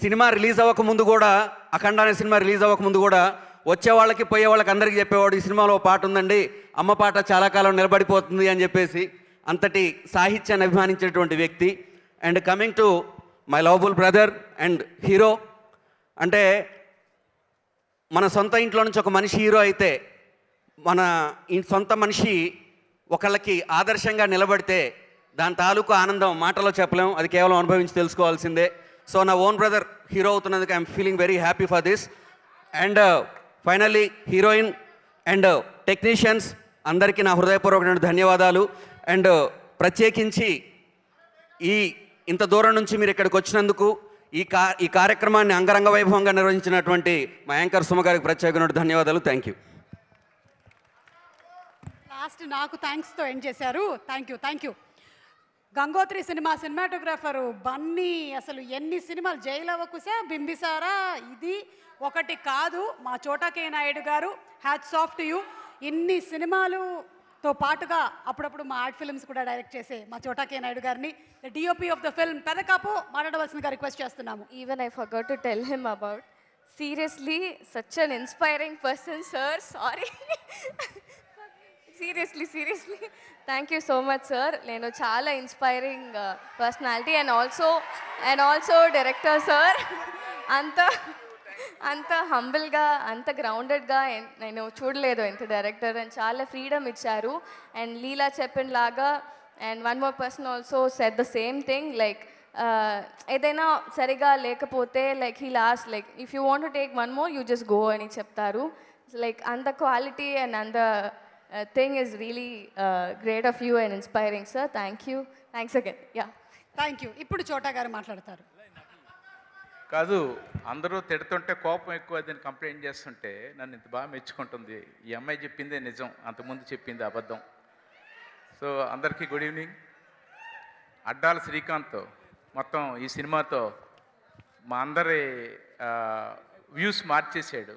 సినిమా రిలీజ్ అవ్వకముందు కూడా, అఖండ అనే సినిమా రిలీజ్ అవ్వకముందు కూడా వచ్చే వాళ్ళకి పోయే వాళ్ళకి అందరికీ చెప్పేవాడు, ఈ సినిమాలో పాట ఉందండి, అమ్మ పాట చాలా కాలం నిలబడిపోతుంది అని చెప్పేసి. అంతటి సాహిత్యాన్ని అభిమానించేటువంటి వ్యక్తి. And coming to my lovable brother and hero, అంటే మన సొంత ఇంట్లో నుంచి ఒక మనిషి హీరో అయితే, మన సొంత మనిషి ఒకళ్ళకి ఆదర్శంగా నిలబడితే దాని తాలూకు ఆనందం మాటలో చెప్పలేం, అది కేవలం అనుభవించి తెలుసుకోవాల్సిందే. సో నా ఓన్ బ్రదర్ హీరో అవుతున్నందుకు I'm feeling very happy for this. And finally heroine and technicians అందరికీ నా హృదయపూర్వకమైన ధన్యవాదాలు. అండ్ ప్రత్యేకించి ఇంత దూరం నుంచి మీరు ఇక్కడికి వచ్చినందుకు, ఈ కార్యక్రమాన్ని అంగరంగ వైభవంగా నిర్వహించినటువంటి మా యాంకర్ సుమ గారికి ప్రత్యేకమైన ధన్యవాదాలు. Thank you. లాస్ట్ నాకు థ్యాంక్స్తో ఎండ్ చేశారు. Thank you. Gangotri cinematographer Bunny, అసలు ఎన్ని సినిమాలు, జైలవకుశ, బింబిసారా, ఇది ఒకటి కాదు. మా చోటా కే నాయుడు గారు, హ్యాట్స్ ఆఫ్ టు యూ. ఇన్ని సినిమాలుతో పాటుగా అప్పుడప్పుడు మా ఆర్ట్ ఫిల్మ్స్ కూడా డైరెక్ట్ చేసే మా చోటా కే నాయుడు గారిని, the DOP of the film Pedakapu, మాట్లాడవలసిందిగా రిక్వెస్ట్ చేస్తున్నాము. Even I forgot to tell him about. Seriously, such an inspiring person, sir. Sorry. Seriously. Thank you so much, sir. నేను చాలా inspiring personality and also director sir. అంత హంబుల్గా, అంత గ్రౌండెడ్గా నేను చూడలేదు ఎంత director. And చాలా ఫ్రీడమ్ ఇచ్చారు. అండ్ లీలా చెప్పిన లాగా, and one more person also said the same thing, like ఏదైనా సరిగా లేకపోతే like he lost like if you want to take one more you just go అని చెప్తారు. లైక్ అంత క్వాలిటీ అండ్ అంత thing is really great of you and inspiring, sir. Thank you. Thanks again. Yeah. Thank you. ఇప్పుడు చోటా గారు మాట్లాడతారు. కాదు, అందరూ తిడుతుంటే కోపం ఎక్కువ దీన్ని కంప్లైంట్ చేస్తుంటే నన్ను ఇంత బాగా మెచ్చుకుంటుంది. ఈ అమ్మాయి చెప్పిందే నిజం, అంతకుముందు చెప్పింది అబద్ధం. సో అందరికీ గుడ్ ఈవినింగ్. అడ్డాల శ్రీకాంత్ మొత్తం ఈ సినిమాతో మా అందరి వ్యూస్ మార్చేసాడు.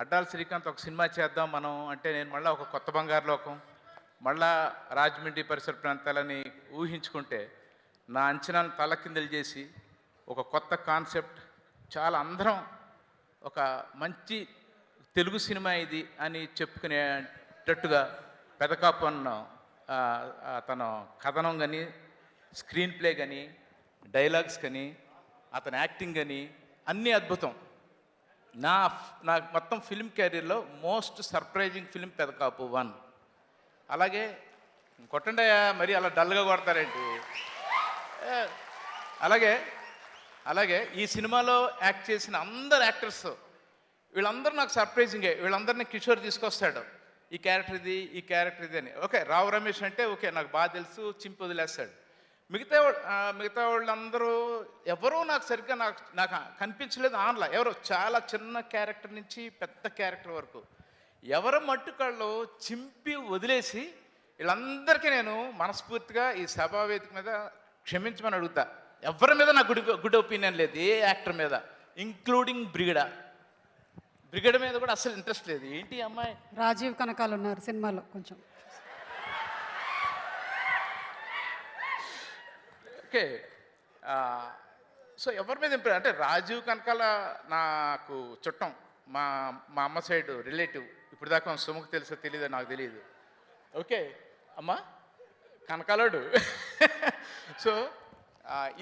అడ్డాల శ్రీకాంత్ ఒక సినిమా చేద్దాం మనం అంటే నేను మళ్ళీ ఒక కొత్త బంగారు లోకం, మళ్ళా రాజమండ్రి పరిసర ప్రాంతాలని ఊహించుకుంటే నా అంచనాలను తలకిందులు చేసి ఒక కొత్త కాన్సెప్ట్, చాలా అందరం ఒక మంచి తెలుగు సినిమా ఇది అని చెప్పుకునేటట్టుగా పెదకాపు అన్న తన కథనం కానీ, స్క్రీన్ ప్లే కానీ, డైలాగ్స్ కానీ, అతని యాక్టింగ్ కానీ అన్నీ అద్భుతం. నా మొత్తం ఫిల్మ్ కెరీర్లో మోస్ట్ సర్ప్రైజింగ్ ఫిల్మ్ పెదకాపు 1. అలాగే కొట్టండి మరి అలా డల్గా కొడతారేంటి. అలాగే ఈ సినిమాలో యాక్ట్ చేసిన అందరు యాక్టర్స్ వీళ్ళందరూ నాకు సర్ప్రైజింగే. వీళ్ళందరినీ కిషోర్ తీసుకొస్తాడు, ఈ క్యారెక్టర్ ఇది అని. ఓకే, రావు రమేష్ అంటే ఓకే నాకు బాగా తెలుసు, చింపి వదిలేస్తాడు. మిగతా వాళ్ళందరూ ఎవరో నాకు సరిగ్గా నాకు కనిపించలేదు ఆన్లా. ఎవరో చాలా చిన్న క్యారెక్టర్ నుంచి పెద్ద క్యారెక్టర్ వరకు ఎవరు మట్టుకాళ్ళు చింపి వదిలేసి వీళ్ళందరికీ నేను మనస్ఫూర్తిగా ఈ సభావేదిక మీద క్షమించమని అడుగుతా. ఎవరి మీద నాకు గుడ్ ఒపీనియన్ లేదు, ఏ యాక్టర్ మీద, ఇంక్లూడింగ్ బ్రిగేడ్ మీద కూడా అసలు ఇంట్రెస్ట్ లేదు. ఏంటి అమ్మాయి రాజీవ్ కనకాలు ఉన్నారు సినిమాలో కొంచెం. ఓకే, సో ఎవరి మీద అంటే రాజీవ్ కనకాల నాకు చుట్టం, మా అమ్మ సైడ్ రిలేటివ్. ఇప్పుడు దాకా సుముఖ తెలుసో తెలియదో నాకు తెలియదు. ఓకే అమ్మా కనకాలోడు. సో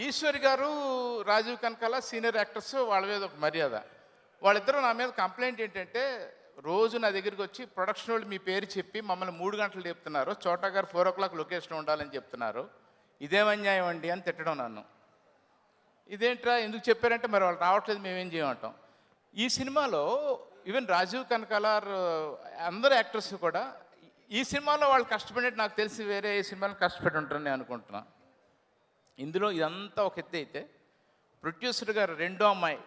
ఈశ్వరి గారు, రాజీవ్ కనకాల సీనియర్ యాక్టర్స్, వాళ్ళ మీద ఒక మర్యాద. వాళ్ళిద్దరూ నా మీద కంప్లైంట్ ఏంటంటే రోజు నా దగ్గరికి వచ్చి ప్రొడక్షన్ వాళ్ళు మీ పేరు చెప్పి మమ్మల్ని 3 గంటలు చెప్తున్నారు, చోటా గారు 4 o'clock లొకేషన్ ఉండాలని చెప్తున్నారు, ఇదేమన్యాయం అండి అని తిట్టడం నన్ను. ఇదేంట్రా ఎందుకు చెప్పారంటే మరి వాళ్ళు రావట్లేదు మేమేం చేయమంటాం. ఈ సినిమాలో ఈవెన్ రాజీవ్ కనకాల అందరు యాక్టర్స్ కూడా ఈ సినిమాలో వాళ్ళు కష్టపడినట్టు నాకు తెలిసి వేరే ఏ సినిమాలో కష్టపడి ఉంటారని నేను అనుకుంటున్నా. ఇందులో ఇదంతా ఒక ఎత్తు అయితే ప్రొడ్యూసర్ గారు రెండో అమ్మాయి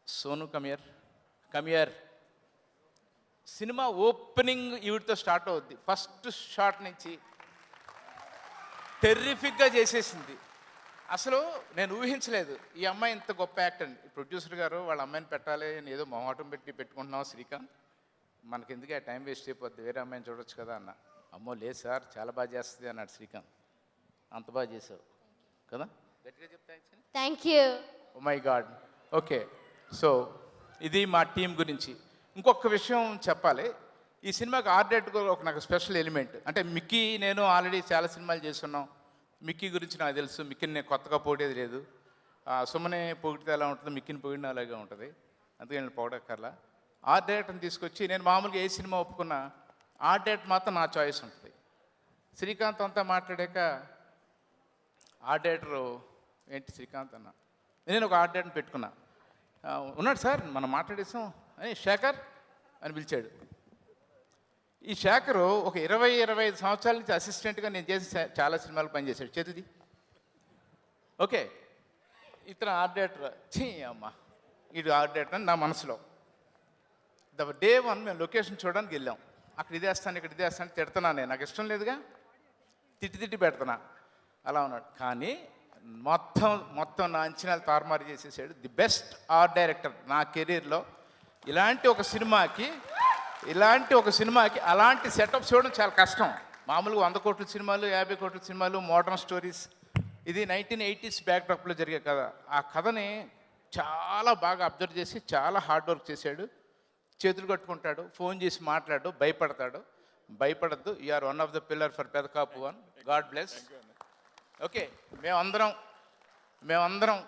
సోను కమియర్ సినిమా ఓపెనింగ్ ఈవిడితో స్టార్ట్ అవుద్ది. ఫస్ట్ షాట్ నుంచి టెర్రిఫిక్గా చేసేసింది. అసలు నేను ఊహించలేదు ఈ అమ్మాయి ఇంత గొప్ప యాక్టర్. ప్రొడ్యూసర్ గారు వాళ్ళ అమ్మాయిని పెట్టాలి అని ఏదో మొహమాటం పెట్టుకుంటున్నాం శ్రీకాంత్, మనకి ఎందుకు ఆ టైం వేస్ట్ అయిపోద్ది, వేరే అమ్మాయిని చూడొచ్చు కదా అన్న. అమ్మో లేదు సార్ చాలా బాగా చేస్తుంది అన్నాడు శ్రీకాంత్. అంత బాగా చేసావు కదా, గట్టిగా చెప్తా. Thank you. Oh my god. Okay, so ఇది మా టీం గురించి. ఇంకొక విషయం చెప్పాలి, ఈ సినిమాకి ఆర్ట్ డైరెక్టర్ ఒక నాకు స్పెషల్ ఎలిమెంట్. అంటే మిక్కీ నేను ఆల్రెడీ చాలా సినిమాలు చేస్తున్నాం, మిక్కీ గురించి నాకు తెలుసు. మిక్కీని నేను కొత్తగా పోగేది లేదు. సుమనే పొగిడితే ఎలా ఉంటుందో మిక్కీని పొగిడిన అలాగే ఉంటుంది, అందుకే నేను పొగడక్కర్లా. ఆర్ట్ డైరెక్టర్ని తీసుకొచ్చి నేను మామూలుగా ఏ సినిమా ఒప్పుకున్నా ఆర్ట్ డైరెక్టర్ మాత్రం నా చాయిస్ ఉంటుంది. శ్రీకాంత్ అంతా మాట్లాడాక ఆర్ట్ డైరెక్టరు ఏంటి శ్రీకాంత్ అన్న, నేను ఒక ఆర్ట్ డైరెక్టర్ని పెట్టుకున్నా. ఉన్నాడు సార్ మనం మాట్లాడేసాం అని శేఖర్ అని పిలిచాడు. ఈ శేఖరు ఒక 20-25 సంవత్సరాల నుంచి అసిస్టెంట్గా నేను చేసి చాలా సినిమాలు పనిచేశాడు. చేతుది ఓకే, ఇతను ఆర్ట్ డైరెక్టర్. చీ అమ్మ ఇది ఆర్ట్ డైరెక్టర్ అని నా మనసులో. డే 1 మేము లొకేషన్ చూడడానికి వెళ్ళాం. అక్కడ ఇదేస్తాను ఇక్కడ ఇదేస్తాను తిడుతున్నా, నేను నాకు ఇష్టం లేదుగా, తిట్టి పెడుతున్నా. అలా ఉన్నాడు. కానీ మొత్తం నా అంచనాలు తారుమారు చేసేసాడు. ది బెస్ట్ ఆర్ట్ డైరెక్టర్ నా కెరీర్లో. ఇలాంటి ఒక సినిమాకి అలాంటి సెటప్ చూడడం చాలా కష్టం. మామూలుగా 100 కోట్ల సినిమాలు, 50 కోట్ల సినిమాలు, మోడర్న్ స్టోరీస్. ఇది 1980s బ్యాక్డ్రాప్లో జరిగే కథ. ఆ కథని చాలా బాగా అబ్జర్వ్ చేసి చాలా హార్డ్ వర్క్ చేశాడు. చేతులు కట్టుకుంటాడు, ఫోన్ చేసి మాట్లాడు, భయపడద్దు. You are one of the pillar for Pedakapu one. God bless. Okay, మేమందరం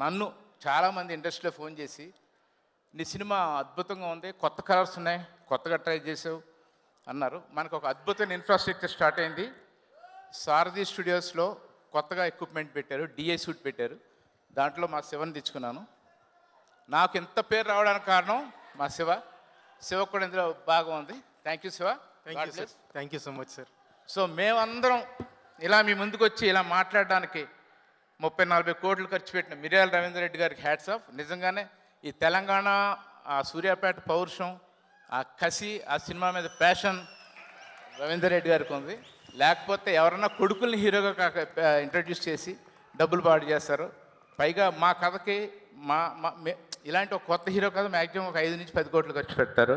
నన్ను చాలామంది ఇండస్ట్రీలో ఫోన్ చేసి నీ సినిమా అద్భుతంగా ఉంది, కొత్త కలర్స్ ఉన్నాయి, కొత్తగా ట్రై చేసావు అన్నారు. మనకు ఒక అద్భుతమైన ఇన్ఫ్రాస్ట్రక్చర్ స్టార్ట్ అయింది. సారథి స్టూడియోస్లో కొత్తగా ఎక్విప్మెంట్ పెట్టారు, డిఐ సూట్ పెట్టారు. దాంట్లో మా శివని తెచ్చుకున్నాను. నాకు ఎంత పేరు రావడానికి కారణం మా శివ కూడా ఇందులో బాగా ఉంది. Thank you Shiva. Thank you so much sir. So మేమందరం ఇలా మీ ముందుకు వచ్చి ఇలా మాట్లాడడానికి 30-40 కోట్లు ఖర్చు పెట్టిన మిర్యాల రవీంద్ర రెడ్డి గారికి హ్యాట్స్ ఆఫ్. నిజంగానే ఈ తెలంగాణ, ఆ సూర్యాపేట పౌరుషం, ఆ కసి, ఆ సినిమా మీద ప్యాషన్ రవీంద్ర రెడ్డి గారికి ఉంది. లేకపోతే ఎవరన్నా కొడుకుల్ని హీరోగా ఇంట్రడ్యూస్ చేసి డబ్బులు పాడు చేస్తారు. పైగా మా కథకి ఇలాంటి ఒక కొత్త హీరో కథ మ్యాక్సిమం ఒక 5-10 కోట్లు ఖర్చు పెడతారు.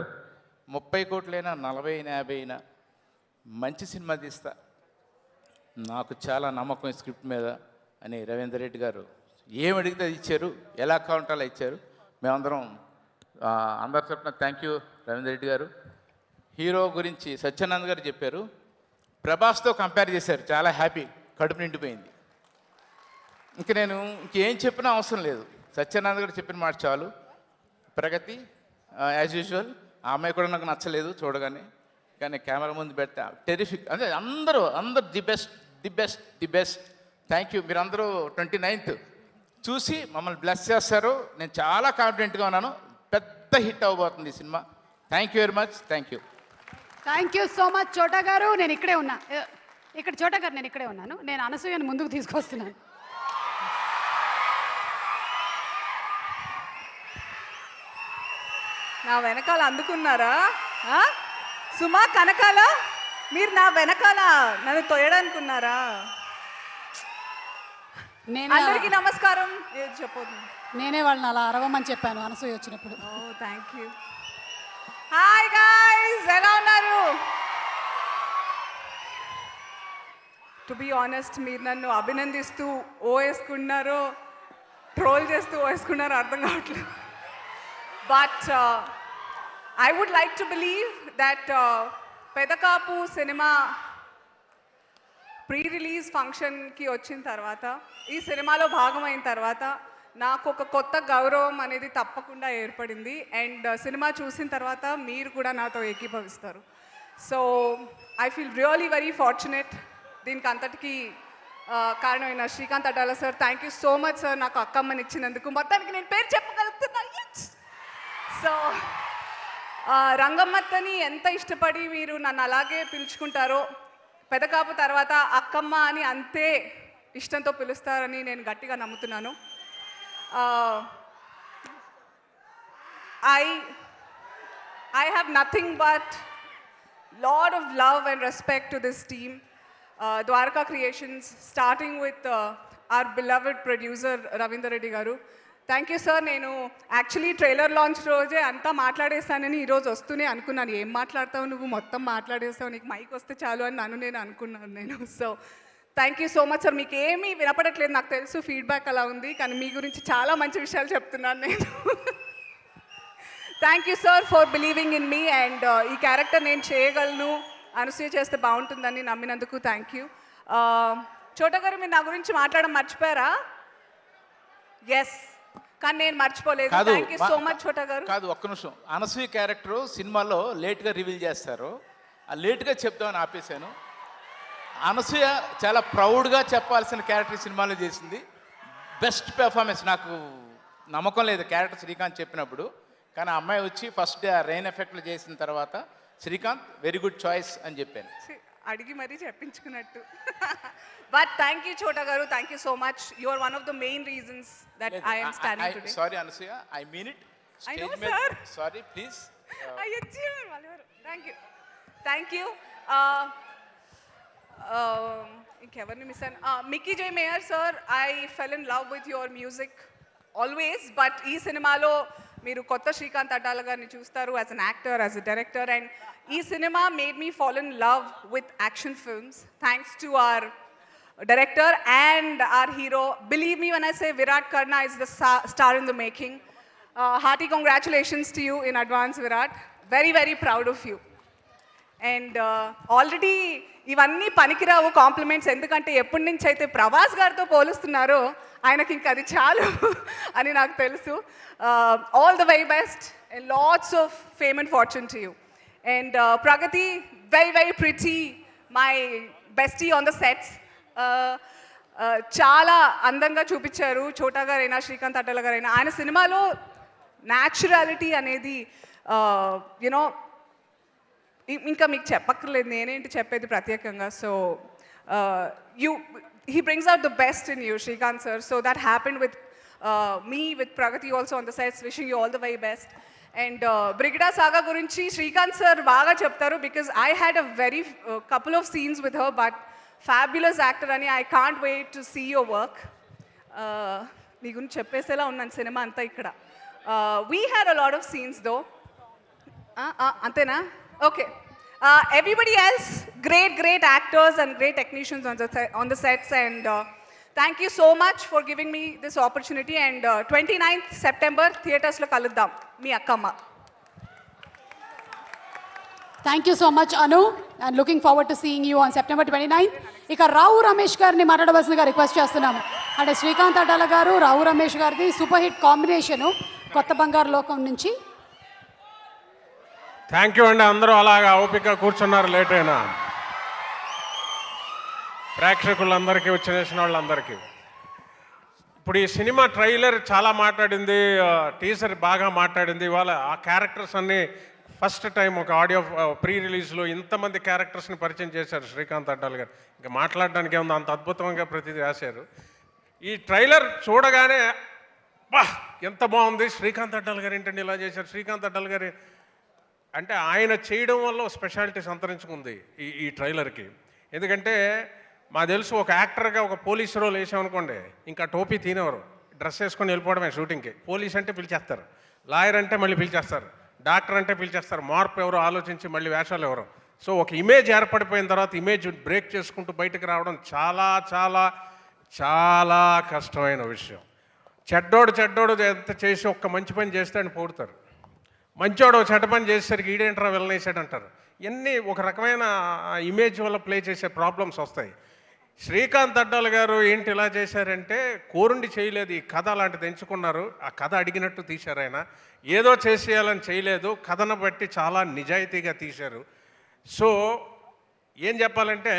30 కోట్లైనా 40-50 అయినా మంచి సినిమా తీస్తా, నాకు చాలా నమ్మకం ఈ స్క్రిప్ట్ మీద అని రవీంద్ర రెడ్డి గారు ఏం అడిగితే అది ఇచ్చారు, ఎలా కావాలంటే అలా ఇచ్చారు. మేమందరం అందరి తరపున థ్యాంక్ యూ రవీంద్ర రెడ్డి గారు. హీరో గురించి సత్యానంద్ గారు చెప్పారు, ప్రభాస్తో కంపేర్ చేశారు, చాలా హ్యాపీ, కడుపు నిండిపోయింది. నేను ఇంకేం చెప్పినా అవసరం లేదు, సత్యానంద్ గారు చెప్పిన మాట చాలు. ప్రగతి యాజ్ యూజువల్, ఆ అమ్మాయి కూడా నాకు నచ్చలేదు చూడగానే, కానీ కెమెరా ముందు పెడితే టెరిఫిక్. అంటే అందరూ ది బెస్ట్. Thank you. మీరందరూ 29th చూసి మమ్మల్ని బ్లెస్ చేస్తారు. నేను చాలా కాన్ఫిడెంట్గా ఉన్నాను, పెద్ద హిట్ అవ్వబోతుంది ఈ cinema. Thank you very much. Thank you so much చోటా గారు. నేను ఇక్కడే ఉన్నా. ఇక్కడ చోటా గారు నేను ఇక్కడే ఉన్నాను. నేను అనసూయను ముందుకు తీసుకొస్తున్నాను. నా వెనకాల అందుకున్నారా? సుమా, కనకాల, మీరు నా వెనకాల నన్ను తొయ్యడానికి ఉన్నారా? అందరికీ నమస్కారం. చెప్పొద్దు, నేనే వాళ్ళని అలా అరవమని చెప్పాను అనసూయ వచ్చినప్పుడు. Thank you. హాయ్ గాయ్స్, ఎలా ఉన్నారు? టు బీ ఆనెస్ట్, మీరు నన్ను అభినందిస్తూ ఓ వేసుకున్నారో ట్రోల్ చేస్తూ ఓ వేసుకున్నారో అర్థం కావట్లేదు. But I would like to believe that Pedakapu సినిమా ప్రీ రిలీజ్ ఫంక్షన్కి వచ్చిన తర్వాత, ఈ సినిమాలో భాగమైన తర్వాత నాకు ఒక కొత్త గౌరవం అనేది తప్పకుండా ఏర్పడింది. అండ్ సినిమా చూసిన తర్వాత మీరు కూడా నాతో ఏకీభవిస్తారు. So I feel really very fortunate. దీనికి అంతటికీ కారణమైన Srikanth Addala sir, thank you so much sir నాకు అక్కమ్మని ఇచ్చినందుకు. మొత్తానికి నేను పేరు చెప్పగలుగుతున్నా. సో రంగమ్మత్తని ఎంత ఇష్టపడి మీరు నన్ను అలాగే పిలుచుకుంటారో, పెదకాపు తర్వాత అక్కమ్మ అని అంతే ఇష్టంతో పిలుస్తారని నేను గట్టిగా నమ్ముతున్నాను. I have nothing but lot of love and respect to this team. Dwarka Creations, starting with our beloved producer Ravindra Reddy garu. Thank you sir. నేను యాక్చువల్లీ ట్రైలర్ లాంచ్ రోజే అంతా మాట్లాడేస్తానని ఈరోజు వస్తూనే అనుకున్నాను. ఏం మాట్లాడతావు నువ్వు, మొత్తం మాట్లాడేస్తావు, నీకు మైక్ వస్తే చాలు అని నేను అనుకున్నాను నేను. So thank you so much sir. మీకు ఏమీ వినపడట్లేదు నాకు తెలుసు, ఫీడ్బ్యాక్ అలా ఉంది, కానీ మీ గురించి చాలా మంచి విషయాలు చెప్తున్నాను నేను. Thank you sir for believing in me. And ఈ క్యారెక్టర్ నేను చేయగలను, అనసూయ చేస్తే బాగుంటుందని నమ్మినందుకు థ్యాంక్ యూ. చోటా గారు, మీరు నా గురించి మాట్లాడడం మర్చిపోయారా? ఎస్, కానీ నేను మర్చిపోలేదు. థ్యాంక్ యూ సో మచ్ చోటా గారు. కాదు, ఒక్క నిమిషం. అనసూయ క్యారెక్టర్ సినిమాలో లేట్గా రివీల్ చేస్తారు, ఆ లేట్గా చెప్తామని ఆపేశాను. అనసూయ చాలా ప్రౌడ్గా చెప్పాల్సిన క్యారెక్టర్ సినిమాలో చేసింది. Best performance. నాకు నమ్మకం లేదు క్యారెక్టర్ శ్రీకాంత్ చెప్పినప్పుడు, కానీ ఆ అమ్మాయి వచ్చి ఫస్ట్ డే రెయిన్ ఎఫెక్ట్లు చేసిన తర్వాత శ్రీకాంత్ వెరీ గుడ్ చాయిస్ అని చెప్పాను. అడిగి మరీ చెప్పించుకున్నట్టు. బట్ థ్యాంక్ యూ చోటా గారు, thank you so much. You are one of the main reasons that I am standing today. Sorry Anasuya, I mean it. I know sir. Sorry please. Thank you. ఇంకెవరిని miss అయ్యాను? Mickey J Meyer sir, I fell in love with your music always. But ఈ సినిమాలో మీరు కొత్త శ్రీకాంత్ అడ్డాల గారిని చూస్తారు as an actor, as a director. And ఈ సినిమా made me fall in love with action films thanks to our director and our hero. Believe me when I say Virat Karna is the star in the making. Hearty congratulations to you in advance, Virat. Very, very proud of you. And already ఇవన్నీ పనికిరావు compliments, ఎందుకంటే ఎప్పటి నుంచి అయితే ప్రభాస్ గారితో పోలుస్తున్నారో ఆయనకి ఇంకా అది చాలు అని నాకు తెలుసు. All the very best and lots of fame and fortune to you. And Pragathi, very very pretty, my bestie on the sets. చాలా అందంగా చూపించారు చోటా గారైనా శ్రీకాంత్ అడ్డాల గారైనా. ఆయన సినిమాలో న్యాచురాలిటీ అనేది యునో ఇంకా మీకు చెప్పక్కర్లేదు, నేనేంటి చెప్పేది ప్రత్యేకంగా. So he brings out the best in you, Srikanth sir. So that happened with me, with Pragati also on the sets. Wishing you all the very best. And Brigida Saga gurinchi Srikanth sir baga cheptaru, because I had a very couple of scenes with her, but fabulous actor ani. I can't wait to see your work. మీ గురించి చెప్పేసేలా ఉన్నాను cinema అంతా ఇక్కడ. We had a lot of scenes though. అంతేనా? Okay. Everybody else, great actors and great technicians on the sets. And thank you so much for giving me this opportunity. And 29th September theaters lo kaluddam me Akkamma. Thank you so much Anu, and looking forward to seeing you on September 29th. ఇక రావు రమేష్ గారిని మాట్లాడవలసిందిగా request చేస్తున్నాము. అంటే శ్రీకాంత్ అడ్డాల గారు, రావు రమేష్ గారిది super hit combination కొత్త బంగారు లోకం నుంచి. థ్యాంక్ యూ అండి. అందరూ అలాగా ఓపిక కూర్చున్నారు లేట్ అయినా. ప్రేక్షకులందరికీ, వచ్చిన వాళ్ళందరికీ ఇప్పుడు ఈ సినిమా ట్రైలర్ చాలా మాట్లాడింది, టీజర్ బాగా మాట్లాడింది. ఇవాళ ఆ క్యారెక్టర్స్ అన్నీ ఫస్ట్ టైం ఒక ఆడియో ప్రీ రిలీజ్లో ఇంతమంది క్యారెక్టర్స్ని పరిచయం చేశారు శ్రీకాంత్ అడ్డాల్ గారు. ఇంకా మాట్లాడడానికి ఏముంది, అంత అద్భుతంగా ప్రతిదీ రాశారు. ఈ ట్రైలర్ చూడగానే బా ఎంత బాగుంది, శ్రీకాంత్ అడ్డాల్ గారు ఏంటండి ఇలా చేశారు, శ్రీకాంత్ అడ్డాల్ గారు అంటే ఆయన చేయడం వల్ల స్పెషాలిటీ సంతరించుకుంది ఈ ట్రైలర్కి. ఎందుకంటే మా తెలుసు ఒక యాక్టర్గా ఒక పోలీస్ రోల్ వేసామనుకోండి, ఇంకా టోపీ తీనేవారు, డ్రెస్ వేసుకొని వెళ్ళిపోవడమే షూటింగ్కి. పోలీస్ అంటే పిలిచేస్తారు, లాయర్ అంటే మళ్ళీ పిలిచేస్తారు, డాక్టర్ అంటే పిలిచేస్తారు, మార్పు ఎవరో ఆలోచించి మళ్ళీ వేషాలు ఎవరో. సో ఒక ఇమేజ్ ఏర్పడిపోయిన తర్వాత ఇమేజ్ బ్రేక్ చేసుకుంటూ బయటకు రావడం చాలా చాలా చాలా కష్టమైన విషయం. చెడ్డోడు ఎంత చేసి ఒక్క మంచి పని చేస్తే అని పొగుడతారు, మంచోడు చెడ్డ పని చేసేసరికి ఈడేంట్రా వెళ్ళనేసాడు అంటారు. ఇవన్నీ ఒక రకమైన ఇమేజ్ వల్ల ప్లే చేసే ప్రాబ్లమ్స్ వస్తాయి. శ్రీకాంత్ అడ్డాల్ గారు ఏంటి ఇలా చేశారంటే కోరుండి చేయలేదు, ఈ కథ అలాంటిది ఎంచుకున్నారు, ఆ కథ అడిగినట్టు తీశారు. ఆయన ఏదో చేసేయాలని చేయలేదు, కథను బట్టి చాలా నిజాయితీగా తీశారు. సో ఏం చెప్పాలంటే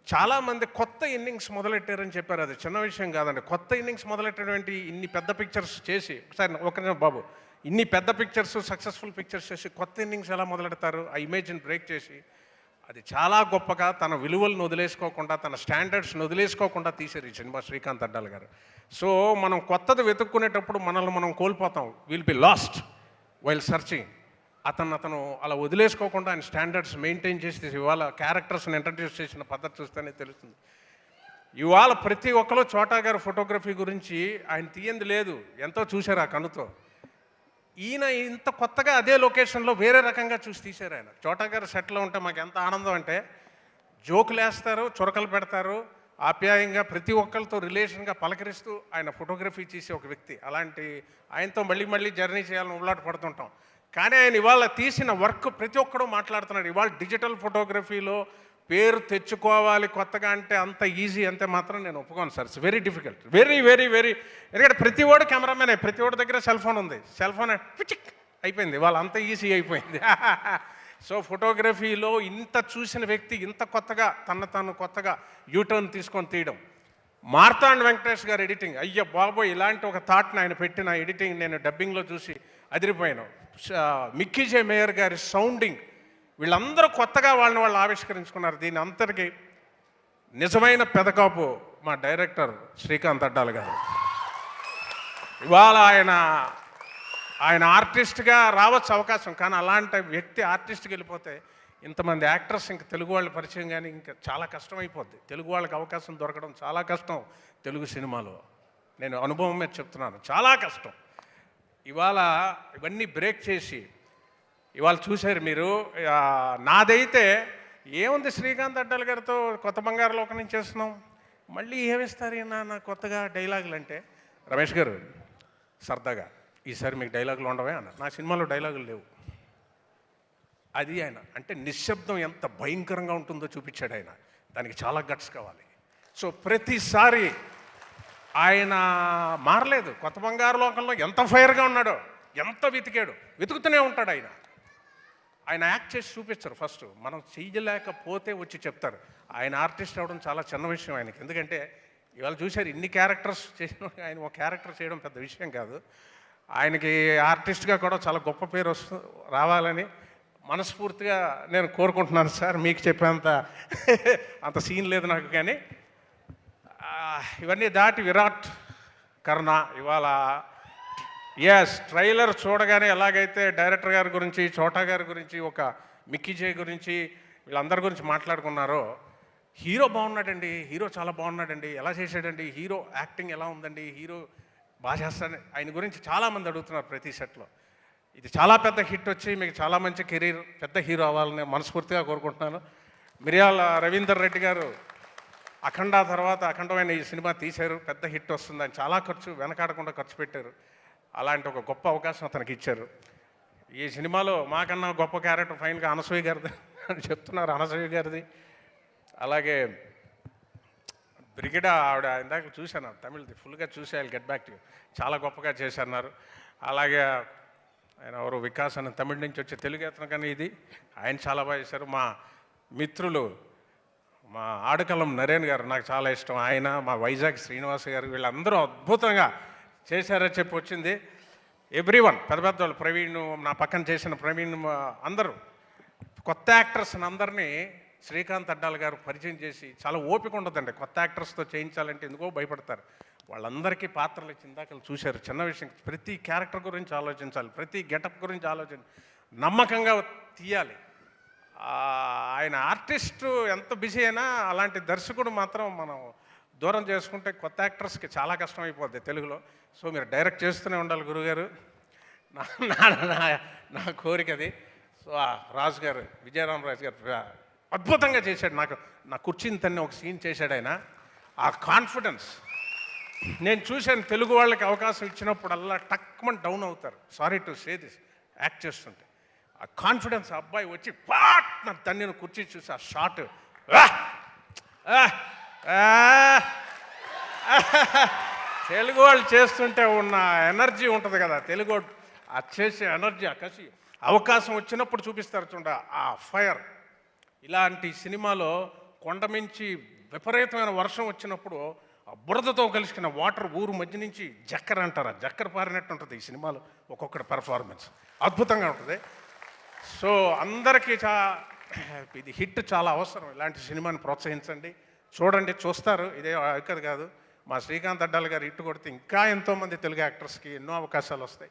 చాలామంది కొత్త ఇన్నింగ్స్ మొదలెట్టారని చెప్పారు. అది చిన్న విషయం కాదండి. కొత్త ఇన్నింగ్స్ మొదలెట్టేటువంటి ఇన్ని పెద్ద పిక్చర్స్ చేసి, ఒకసారి ఒక బాబు, ఇన్ని పెద్ద పిక్చర్స్ సక్సెస్ఫుల్ పిక్చర్స్ చేసి కొత్త ఇన్నింగ్స్ ఎలా మొదలెడతారు? ఆ ఇమేజ్ని బ్రేక్ చేసి అది చాలా గొప్పగా తన విలువలను వదిలేసుకోకుండా, తన స్టాండర్డ్స్ని వదిలేసుకోకుండా తీశారు ఈ సినిమా శ్రీకాంత్ అడ్డాల్ గారు. సో మనం కొత్తది వెతుక్కునేటప్పుడు మనల్ని మనం కోల్పోతాం, will be lost while searching. అతను అలా వదిలేసుకోకుండా ఆయన స్టాండర్డ్స్ మెయింటైన్ చేసి ఇవాళ క్యారెక్టర్స్ని ఇంట్రడ్యూస్ చేసిన పద్ధతి చూస్తేనే తెలుస్తుంది. ఇవాళ ప్రతి ఒక్కరు చోటా గారు ఫోటోగ్రఫీ గురించి ఆయన తీయంది లేదు, ఎంతో చూశారు ఆ కనుతో. ఈయన ఇంత కొత్తగా అదే లొకేషన్లో వేరే రకంగా చూసి తీశారు. ఆయన చోటా గారు సెట్లో ఉంటే మాకు ఎంత ఆనందం అంటే జోకులు వేస్తారు, చురకలు పెడతారు, ఆప్యాయంగా ప్రతి ఒక్కరితో రిలేషన్గా పలకరిస్తూ ఆయన ఫోటోగ్రఫీ చేసే ఒక వ్యక్తి. అలాంటి ఆయనతో మళ్ళీ జర్నీ చేయాలని ఉల్లాట పడుతుంటాం. కానీ ఆయన ఇవాళ తీసిన వర్క్ ప్రతి ఒక్కడూ మాట్లాడుతున్నాడు. ఇవాళ డిజిటల్ ఫోటోగ్రఫీలో పేరు తెచ్చుకోవాలి కొత్తగా అంటే అంత ఈజీ అంతే మాత్రం నేను ఒప్పుకోను sir. It's very difficult, very very very. ఎందుకంటే ప్రతి వాడు కెమెరామెనే, ప్రతి వాడి దగ్గర సెల్ ఫోన్ ఉంది, సెల్ ఫోన్ పిచిక్ అయిపోయింది, వాళ్ళ అంత ఈజీ అయిపోయింది. సో ఫోటోగ్రఫీలో ఇంత చూసిన వ్యక్తి ఇంత కొత్తగా తను కొత్తగా యూటర్న్ తీసుకొని తీయడం. మార్తాండ్ వెంకటేష్ గారు ఎడిటింగ్, అయ్య బాబోయ్, ఇలాంటి ఒక థాట్ని ఆయన పెట్టిన ఎడిటింగ్ నేను డబ్బింగ్లో చూసి అదిరిపోయాను. మిక్కీ జే మేయర్ గారి సౌండింగ్, వీళ్ళందరూ కొత్తగా వాళ్ళు ఆవిష్కరించుకున్నారు. దీని అంతటికి నిజమైన పెదకాపు మా డైరెక్టర్ శ్రీకాంత్ అడ్డాల్ గారు. ఇవాళ ఆయన ఆర్టిస్ట్గా రావచ్చు అవకాశం, కానీ అలాంటి వ్యక్తి ఆర్టిస్ట్కి వెళ్ళిపోతే ఇంతమంది యాక్టర్స్ ఇంకా తెలుగు వాళ్ళ పరిచయం కానీ ఇంకా చాలా కష్టం అయిపోద్ది. తెలుగు వాళ్ళకి అవకాశం దొరకడం చాలా కష్టం తెలుగు సినిమాలో. నేను అనుభవం మీద చెప్తున్నాను, చాలా కష్టం. ఇవాళ ఇవన్నీ బ్రేక్ చేసి ఇవాళ చూశారు మీరు. నాదైతే ఏముంది, శ్రీకాంత్ అడ్డాల్ గారితో కొత్త బంగారు లోకం నుంచి చేస్తున్నాం, మళ్ళీ ఏమిస్తారు నా కొత్తగా డైలాగులు అంటే, రమేష్ గారు సరదాగా ఈసారి మీకు డైలాగులు ఉండవే అన్న. నా సినిమాలో డైలాగులు లేవు. అది ఆయన అంటే నిశ్శబ్దం ఎంత భయంకరంగా ఉంటుందో చూపించాడు ఆయన. దానికి చాలా గట్స్ కావాలి. సో ప్రతిసారి ఆయన మారలేదు. కొత్త బంగారు లోకంలో ఎంత ఫైర్గా ఉన్నాడో, ఎంత వెతుకుతూనే ఉంటాడు ఆయన యాక్ట్ చేసి చూపించరు. ఫస్ట్ మనం చెయ్యలేకపోతే వచ్చి చెప్తారు. ఆయన ఆర్టిస్ట్ అవ్వడం చాలా చిన్న విషయం ఆయనకి. ఎందుకంటే ఇవాళ చూశారు ఇన్ని క్యారెక్టర్స్ చేసిన ఆయన ఒక క్యారెక్టర్ చేయడం పెద్ద విషయం కాదు. ఆయనకి ఆర్టిస్ట్గా కూడా చాలా గొప్ప పేరు రావాలని మనస్ఫూర్తిగా నేను కోరుకుంటున్నాను సార్. మీకు చెప్పేంత అంత సీన్ లేదు నాకు, కానీ ఇవన్నీ దాటి విరాట్ కర్ణ ఇవాళ ట్రైలర్ చూడగానే ఎలాగైతే డైరెక్టర్ గారి గురించి, చోటా గారి గురించి, ఒక మిక్కీ జే గురించి, వీళ్ళందరి గురించి మాట్లాడుకున్నారో, హీరో బాగున్నాడండి, హీరో చాలా బాగున్నాడండి, ఎలా చేశాడండి, హీరో యాక్టింగ్ ఎలా ఉందండి, హీరో బాగా చేస్తాడు, ఆయన గురించి చాలామంది అడుగుతున్నారు ప్రతి సెట్లో. ఇది చాలా పెద్ద హిట్ వచ్చి మీకు చాలా మంచి కెరీర్, పెద్ద హీరో అవ్వాలని మనస్ఫూర్తిగా కోరుకుంటున్నాను. మిరియాల రవీందర్ రెడ్డి గారు అఖండ తర్వాత అఖండమైన ఈ సినిమా తీశారు, పెద్ద హిట్ వస్తుంది, ఆయన చాలా వెనకాడకుండా ఖర్చు పెట్టారు. అలాంటి ఒక గొప్ప అవకాశం అతనికి ఇచ్చారు. ఈ సినిమాలో మాకన్నా గొప్ప క్యారెక్టర్ ఫైనల్గా అనసూయ గారిది అని చెప్తున్నారు. అనసూయ గారిది, అలాగే బ్రిగిడా ఆవిడ ఇందాక చూశాను, తమిళది ఫుల్గా చూసి I get back to you, చాలా గొప్పగా చేశారు. అలాగే ఆయన ఎవరు వికాస్ అని తమిళ నుంచి వచ్చే తెలుగు అతను, కానీ ఇది ఆయన చాలా బాగా చేశారు. మా మిత్రులు మా ఆడకలం నరేన్ గారు నాకు చాలా ఇష్టం, ఆయన మా వైజాగ్ శ్రీనివాస్ గారు, వీళ్ళందరూ అద్భుతంగా చేశారని చెప్పి వచ్చింది. ఎవ్రీవన్ పెద్ద పెద్దవాళ్ళు ప్రవీణ్, నా పక్కన చేసిన ప్రవీణ్, అందరూ కొత్త యాక్టర్స్ని అందరినీ శ్రీకాంత్ అడ్డాల గారు పరిచయం చేసి, చాలా ఓపిక ఉండదండి కొత్త యాక్టర్స్తో చేయించాలంటే, ఎందుకో భయపడతారు. వాళ్ళందరికీ పాత్రలు ఇచ్చి ఇందాక చూశారు, చిన్న విషయం, ప్రతి క్యారెక్టర్ గురించి ఆలోచించాలి, ప్రతి గెటప్ గురించి నమ్మకంగా తీయాలి. ఆయన ఆర్టిస్టు ఎంత బిజీ అయినా అలాంటి దర్శకుడు మాత్రం మనం దూరం చేసుకుంటే కొత్త యాక్టర్స్కి చాలా కష్టం అయిపోద్ది తెలుగులో. సో మీరు డైరెక్ట్ చేస్తూనే ఉండాలి గురుగారు, నా కోరిక అది. సో రాజు గారు, విజయరామరాజు గారు అద్భుతంగా చేశాడు. నా కుర్చీని తన్ని ఒక సీన్ చేశాడు ఆయన. ఆ కాన్ఫిడెన్స్ నేను చూశాను. తెలుగు వాళ్ళకి అవకాశం ఇచ్చినప్పుడల్లా టక్మని డౌన్ అవుతారు, sorry to say this, act చేస్తుంటే. ఆ కాన్ఫిడెన్స్ అబ్బాయి వచ్చి పాట్ నా తన్ని కుర్చీ చూసి ఆ షాట్, తెలుగు వాళ్ళు చేస్తుంటే ఉన్న ఎనర్జీ ఉంటుంది కదా, తెలుగు ఆ చేసే ఎనర్జీ, ఆ కసి, అవకాశం వచ్చినప్పుడు చూపిస్తారు చూడ ఆ ఫైర్. ఇలాంటి సినిమాలో కొండమించి విపరీతమైన వర్షం వచ్చినప్పుడు ఆ బురదతో కలిసిన వాటర్ ఊరు మధ్య నుంచి జక్కర అంటారు, ఆ జక్కర పారినట్టు ఉంటుంది ఈ సినిమాలో ఒక్కొక్కటి పెర్ఫార్మెన్స్, అద్భుతంగా ఉంటుంది. సో అందరికీ ఇది హిట్ చాలా అవసరం. ఇలాంటి సినిమాని ప్రోత్సహించండి, చూడండి, చూస్తారు. ఇదే ఇక్కడ కాదు, మా శ్రీకాంత్ అడ్డాల గారు హిట్ కొడితే ఇంకా ఎంతోమంది తెలుగు యాక్టర్స్కి ఎన్నో అవకాశాలు వస్తాయి.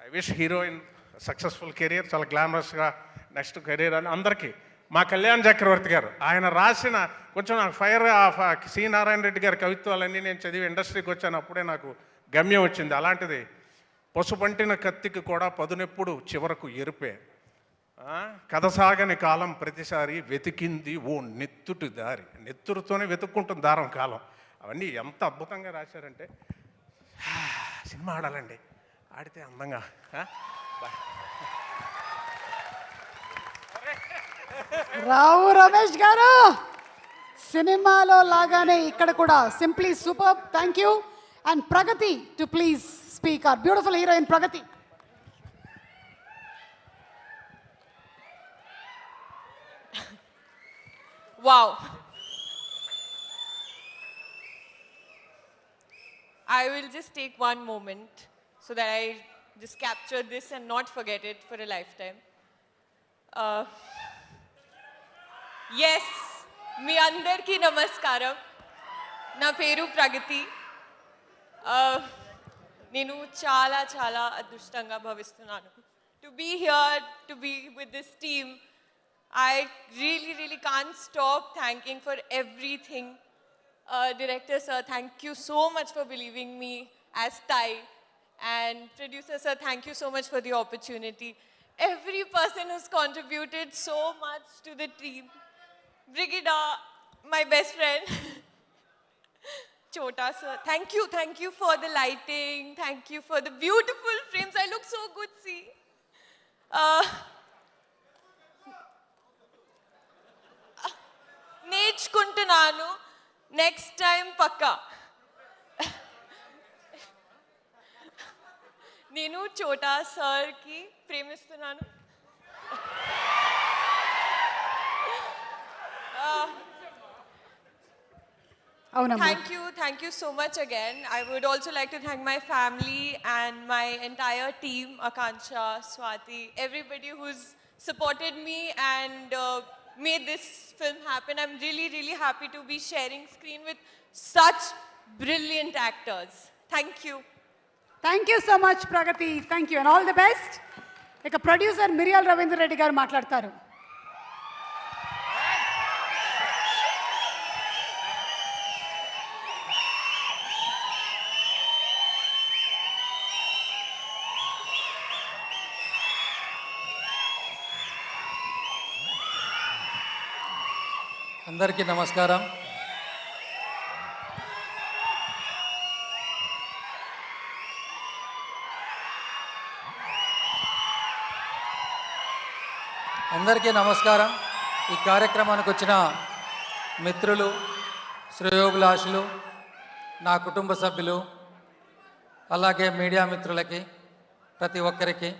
I wish heroine successful career, చాలా గ్లామరస్గా నెక్స్ట్ కెరీర్ అని అందరికీ. మా కళ్యాణ్ చక్రవర్తి గారు ఆయన రాసిన కొంచెం నాకు ఫైర్ సి నారాయణ రెడ్డి గారి కవిత్వాలన్నీ నేను చదివి ఇండస్ట్రీకి వచ్చాను, అప్పుడే నాకు గమ్యం వచ్చింది. అలాంటిది పసుపంటిన కత్తికి కూడా పదునెప్పుడు చివరకు ఎరుపే, కథ సాగని కాలం ప్రతిసారి వెతికింది ఓ నెత్తుటి దారి, నెత్తురుతోనే వెతుక్కుంటుంది దారం కాలం. అవన్నీ ఎంత అద్భుతంగా రాశారంటే, సినిమా ఆడాలండి, ఆడితే అందంగా. రావు రమేష్ గారు సినిమాలో లాగానే ఇక్కడ కూడా simply super. Thank you. And Pragathi to please speak, our beautiful heroine Pragathi. Wow. I will just take one moment so that I just capture this and not forget it for a lifetime. Yes, మీ అందరికీ నమస్కారం. నా పేరు ప్రగతి. నేను చాలా చాలా అదృష్టంగా భావిస్తున్నాను to be here, to be with this team. I really can't stop thanking for everything. Director sir, thank you so much for believing me as Tai. And producer sir, thank you so much for the opportunity. Every person who's contributed so much to the team. Brigida, my best friend. Chota sir, thank you for the lighting. Thank you for the beautiful frames. I look so good, see. నేర్చుకుంటున్నాను, next time పక్కా. నేను చోటా సార్కి ప్రేమిస్తున్నాను. Thank you so much again. I would also like to thank my family and my entire team, Akansha, Swati, everybody who's supported me and made this film happen. I'm really happy to be sharing screen with such brilliant actors. Thank you. Thank you so much Pragati. Thank you and all the best. ఇక producer మిరియాల రవీంద్ర రెడ్డి గారు మాట్లాడతారు. అందరికీ నమస్కారం. అందరికీ నమస్కారం. ఈ కార్యక్రమానికి వచ్చిన మిత్రులు, శ్రేయోభిలాషులు, నా కుటుంబ సభ్యులు, అలాగే మీడియా మిత్రులకి, ప్రతి ఒక్కరికి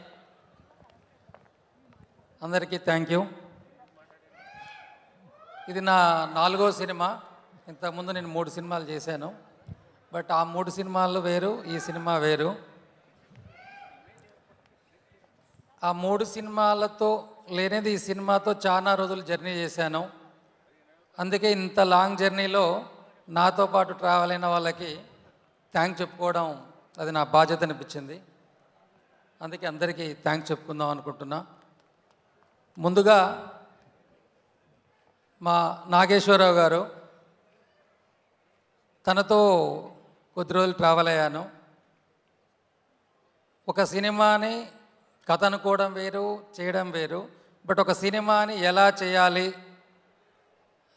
అందరికీ థ్యాంక్ యూ. ఇది నా 4వ సినిమా. ఇంతకుముందు నేను 3 సినిమాలు చేశాను. బట్ ఆ 3 సినిమాలు వేరు, ఈ సినిమా వేరు. ఆ 3 సినిమాలతో లేనిది ఈ సినిమాతో చాలా రోజులు జర్నీ చేశాను. అందుకే ఇంత లాంగ్ జర్నీలో నాతో పాటు ట్రావెల్ అయిన వాళ్ళకి థ్యాంక్స్ చెప్పుకోవడం అది నా బాధ్యత అనిపించింది. అందుకే అందరికీ థ్యాంక్స్ చెప్పుకుందాం అనుకుంటున్నా. ముందుగా మా నాగేశ్వరరావు గారు, తనతో కొద్ది రోజులు ట్రావెల్ అయ్యాను. ఒక సినిమాని కథ అనుకోవడం వేరు, చేయడం వేరు. బట్ ఒక సినిమాని ఎలా చేయాలి,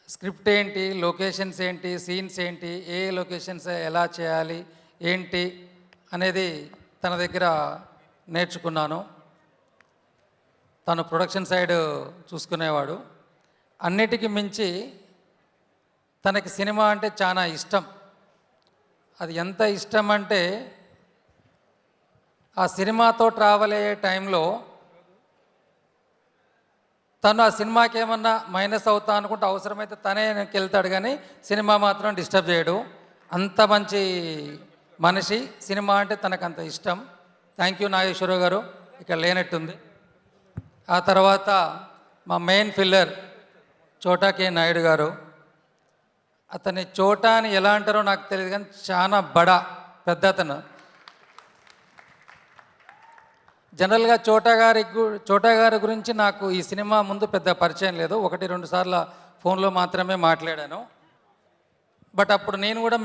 స్క్రిప్ట్ ఏంటి, లొకేషన్స్ ఏంటి, సీన్స్ ఏంటి, ఏ లొకేషన్స్ ఎలా చేయాలి ఏంటి అనేది తన దగ్గర నేర్చుకున్నాను. తను ప్రొడక్షన్ సైడ్ చూసుకునేవాడు. అన్నిటికీ మించి తనకి సినిమా అంటే చాలా ఇష్టం. అది ఎంత ఇష్టం అంటే ఆ సినిమాతో ట్రావెల్ అయ్యే టైంలో తను ఆ సినిమాకి ఏమన్నా మైనస్ అవుతా అనుకుంటే అవసరమైతే తనే వెళ్తాడు, కానీ సినిమా మాత్రం డిస్టర్బ్ చేయడు. అంత మంచి మనిషి. సినిమా అంటే తనకు అంత ఇష్టం. థ్యాంక్ యూ నాగేశ్వరరావు గారు, ఇక్కడ లేనట్టుంది. ఆ తర్వాత మా మెయిన్ ఫిల్లర్ చోటా కే నాయుడు గారు. అతని చోటా అని ఎలా అంటారో నాకు తెలియదు, కానీ చాలా పెద్ద అతను. జనరల్గా చోటా గారి గురించి నాకు ఈ సినిమా ముందు పెద్ద పరిచయం లేదు. 1-2 సార్లు ఫోన్లో మాత్రమే మాట్లాడాను. బట్ అప్పుడు నేను కూడా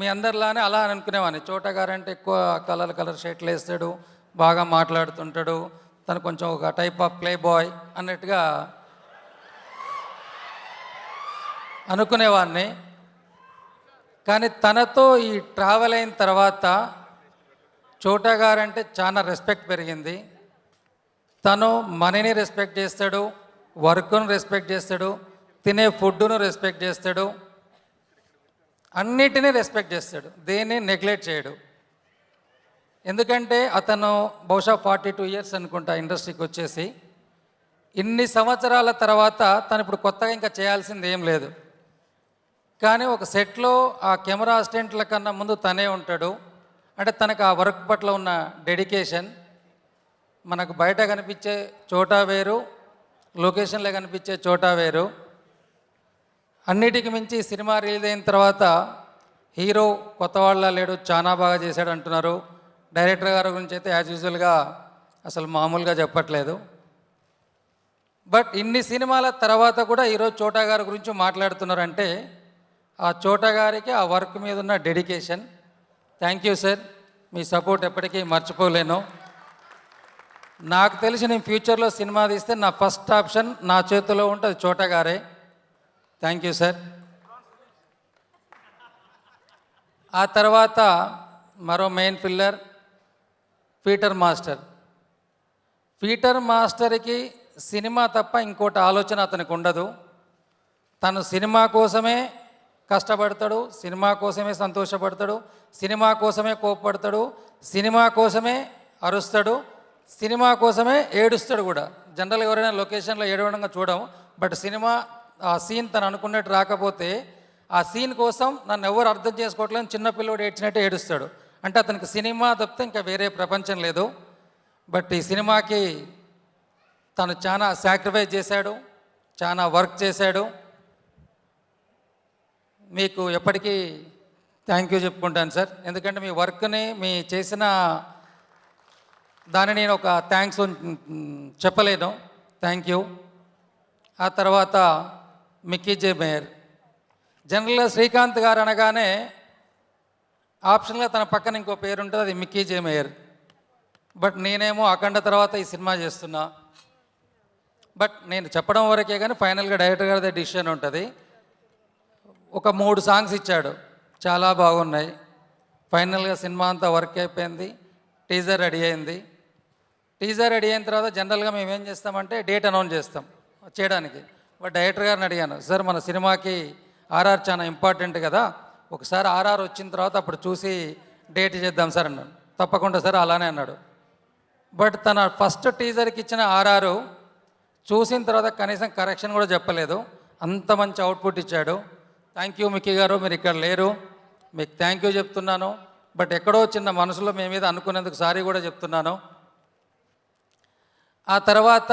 మీ అందరిలానే అలా అనుకునేవాడిని. చోటా గారు అంటే ఎక్కువ కలర్ షర్ట్లు వేస్తాడు, బాగా మాట్లాడుతుంటాడు, తను కొంచెం ఒక టైప్ ఆఫ్ ప్లే బాయ్ అన్నట్టుగా అనుకునేవాడిని. కానీ తనతో ఈ ట్రావెల్ అయిన తర్వాత చోటా గారు అంటే చాలా రెస్పెక్ట్ పెరిగింది. తను మనీని రెస్పెక్ట్ చేస్తాడు, వర్క్ను రెస్పెక్ట్ చేస్తాడు, తినే ఫుడ్ను రెస్పెక్ట్ చేస్తాడు, అన్నిటినీ రెస్పెక్ట్ చేస్తాడు, దేన్ని నెగ్లెక్ట్ చేయడు. ఎందుకంటే అతను బహుశా 42 ఇయర్స్ అనుకుంటా ఇండస్ట్రీకి వచ్చేసి. ఇన్ని సంవత్సరాల తర్వాత తను ఇప్పుడు కొత్తగా ఇంకా చేయాల్సింది ఏం లేదు. కానీ ఒక సెట్లో ఆ కెమెరా అసిస్టెంట్ల కన్నా ముందు తనే ఉంటాడు. అంటే తనకు ఆ వర్క్ పట్ల ఉన్న డెడికేషన్. మనకు బయట కనిపించే చోటా వేరు, లొకేషన్లో కనిపించే చోటా వేరు. అన్నిటికి మించి సినిమా రిలీజ్ అయిన తర్వాత హీరో కొత్త వాళ్ళ లేడు, చాలా బాగా చేశాడు అంటున్నారు. డైరెక్టర్ గారి గురించి అయితే యాజ్ యూజువల్గా అసలు మామూలుగా చెప్పట్లేదు. బట్ ఇన్ని సినిమాల తర్వాత కూడా ఈరోజు చోటా గారి గురించి మాట్లాడుతున్నారంటే ఆ చోటా గారికి ఆ వర్క్ మీద ఉన్న dedication. Thank you sir, me support ఎప్పటికీ మర్చిపోలేను. నాకు తెలిసి నేను ఫ్యూచర్లో సినిమా తీస్తే నా ఫస్ట్ ఆప్షన్ నా చేతిలో ఉంటుంది చోటా గారే. Thank you sir. ఆ తర్వాత మరో main pillar Peter master. Peter మాస్టర్కి సినిమా తప్ప ఇంకోటి ఆలోచన అతనికి ఉండదు. తను సినిమా కోసమే కష్టపడతాడు, సినిమా కోసమే సంతోషపడతాడు, సినిమా కోసమే కోపపడతాడు, సినిమా కోసమే అరుస్తాడు, సినిమా కోసమే ఏడుస్తాడు కూడా. జనరల్ ఎవరైనా లొకేషన్లో ఏడవడంగా చూడము. బట్ సినిమా ఆ సీన్ తను అనుకున్నట్టు రాకపోతే ఆ సీన్ కోసం నన్ను ఎవరు అర్థం చేసుకోవట్లేదు, చిన్నపిల్లడు ఏడ్చినట్టు ఏడుస్తాడు. అంటే అతనికి సినిమా తప్పితే ఇంకా వేరే ప్రపంచం లేదు. బట్ ఈ సినిమాకి తను చాలా సాక్రిఫైస్ చేశాడు, చాలా వర్క్ చేశాడు. మీకు ఎప్పటికీ థ్యాంక్ యూ చెప్పుకుంటాను సార్. ఎందుకంటే మీ వర్క్ని, మీ చేసిన దాన్ని నేను ఒక థ్యాంక్స్ చెప్పలేను. Thank you. ఆ తర్వాత మిక్కీ జే మేయర్. జనరల్గా శ్రీకాంత్ గారు అనగానే ఆప్షన్గా తన పక్కన ఇంకో పేరు ఉంటుంది, అది మిక్కీ జే మేయర్. బట్ నేనేమో అఖండ తర్వాత ఈ సినిమా చేస్తున్నా. బట్ నేను చెప్పడం వరకే కానీ ఫైనల్గా డైరెక్టర్ గారిదే డిసిషన్ ఉంటుంది. ఒక 3 సాంగ్స్ ఇచ్చాడు, చాలా బాగున్నాయి. ఫైనల్గా సినిమా అంతా వర్క్ అయిపోయింది, టీజర్ రెడీ అయింది. టీజర్ రెడీ అయిన తర్వాత జనరల్గా మేము ఏం చేస్తామంటే డేట్ అనౌన్స్ చేస్తాం చేయడానికి. బట్ డైరెక్టర్ గారిని అడిగాను, సార్ మన సినిమాకి ఆర్ఆర్ చాలా ఇంపార్టెంట్ కదా, ఒకసారి ఆర్ఆర్ వచ్చిన తర్వాత అప్పుడు చూసి డేట్ చేద్దాం సార్ అన్నాను. తప్పకుండా సార్ అలానే అన్నాడు. బట్ తన ఫస్ట్ టీజర్కి ఇచ్చిన ఆర్ఆర్ చూసిన తర్వాత కనీసం కరెక్షన్ కూడా చెప్పలేదు, అంత మంచి అవుట్పుట్ ఇచ్చాడు. థ్యాంక్ యూ మిక్కీ గారు, మీరు ఇక్కడ లేరు, మీకు థ్యాంక్ యూ చెప్తున్నాను. బట్ ఎక్కడో చిన్న మనసులో మీ మీద అనుకునేందుకు సారీ కూడా చెప్తున్నాను. ఆ తర్వాత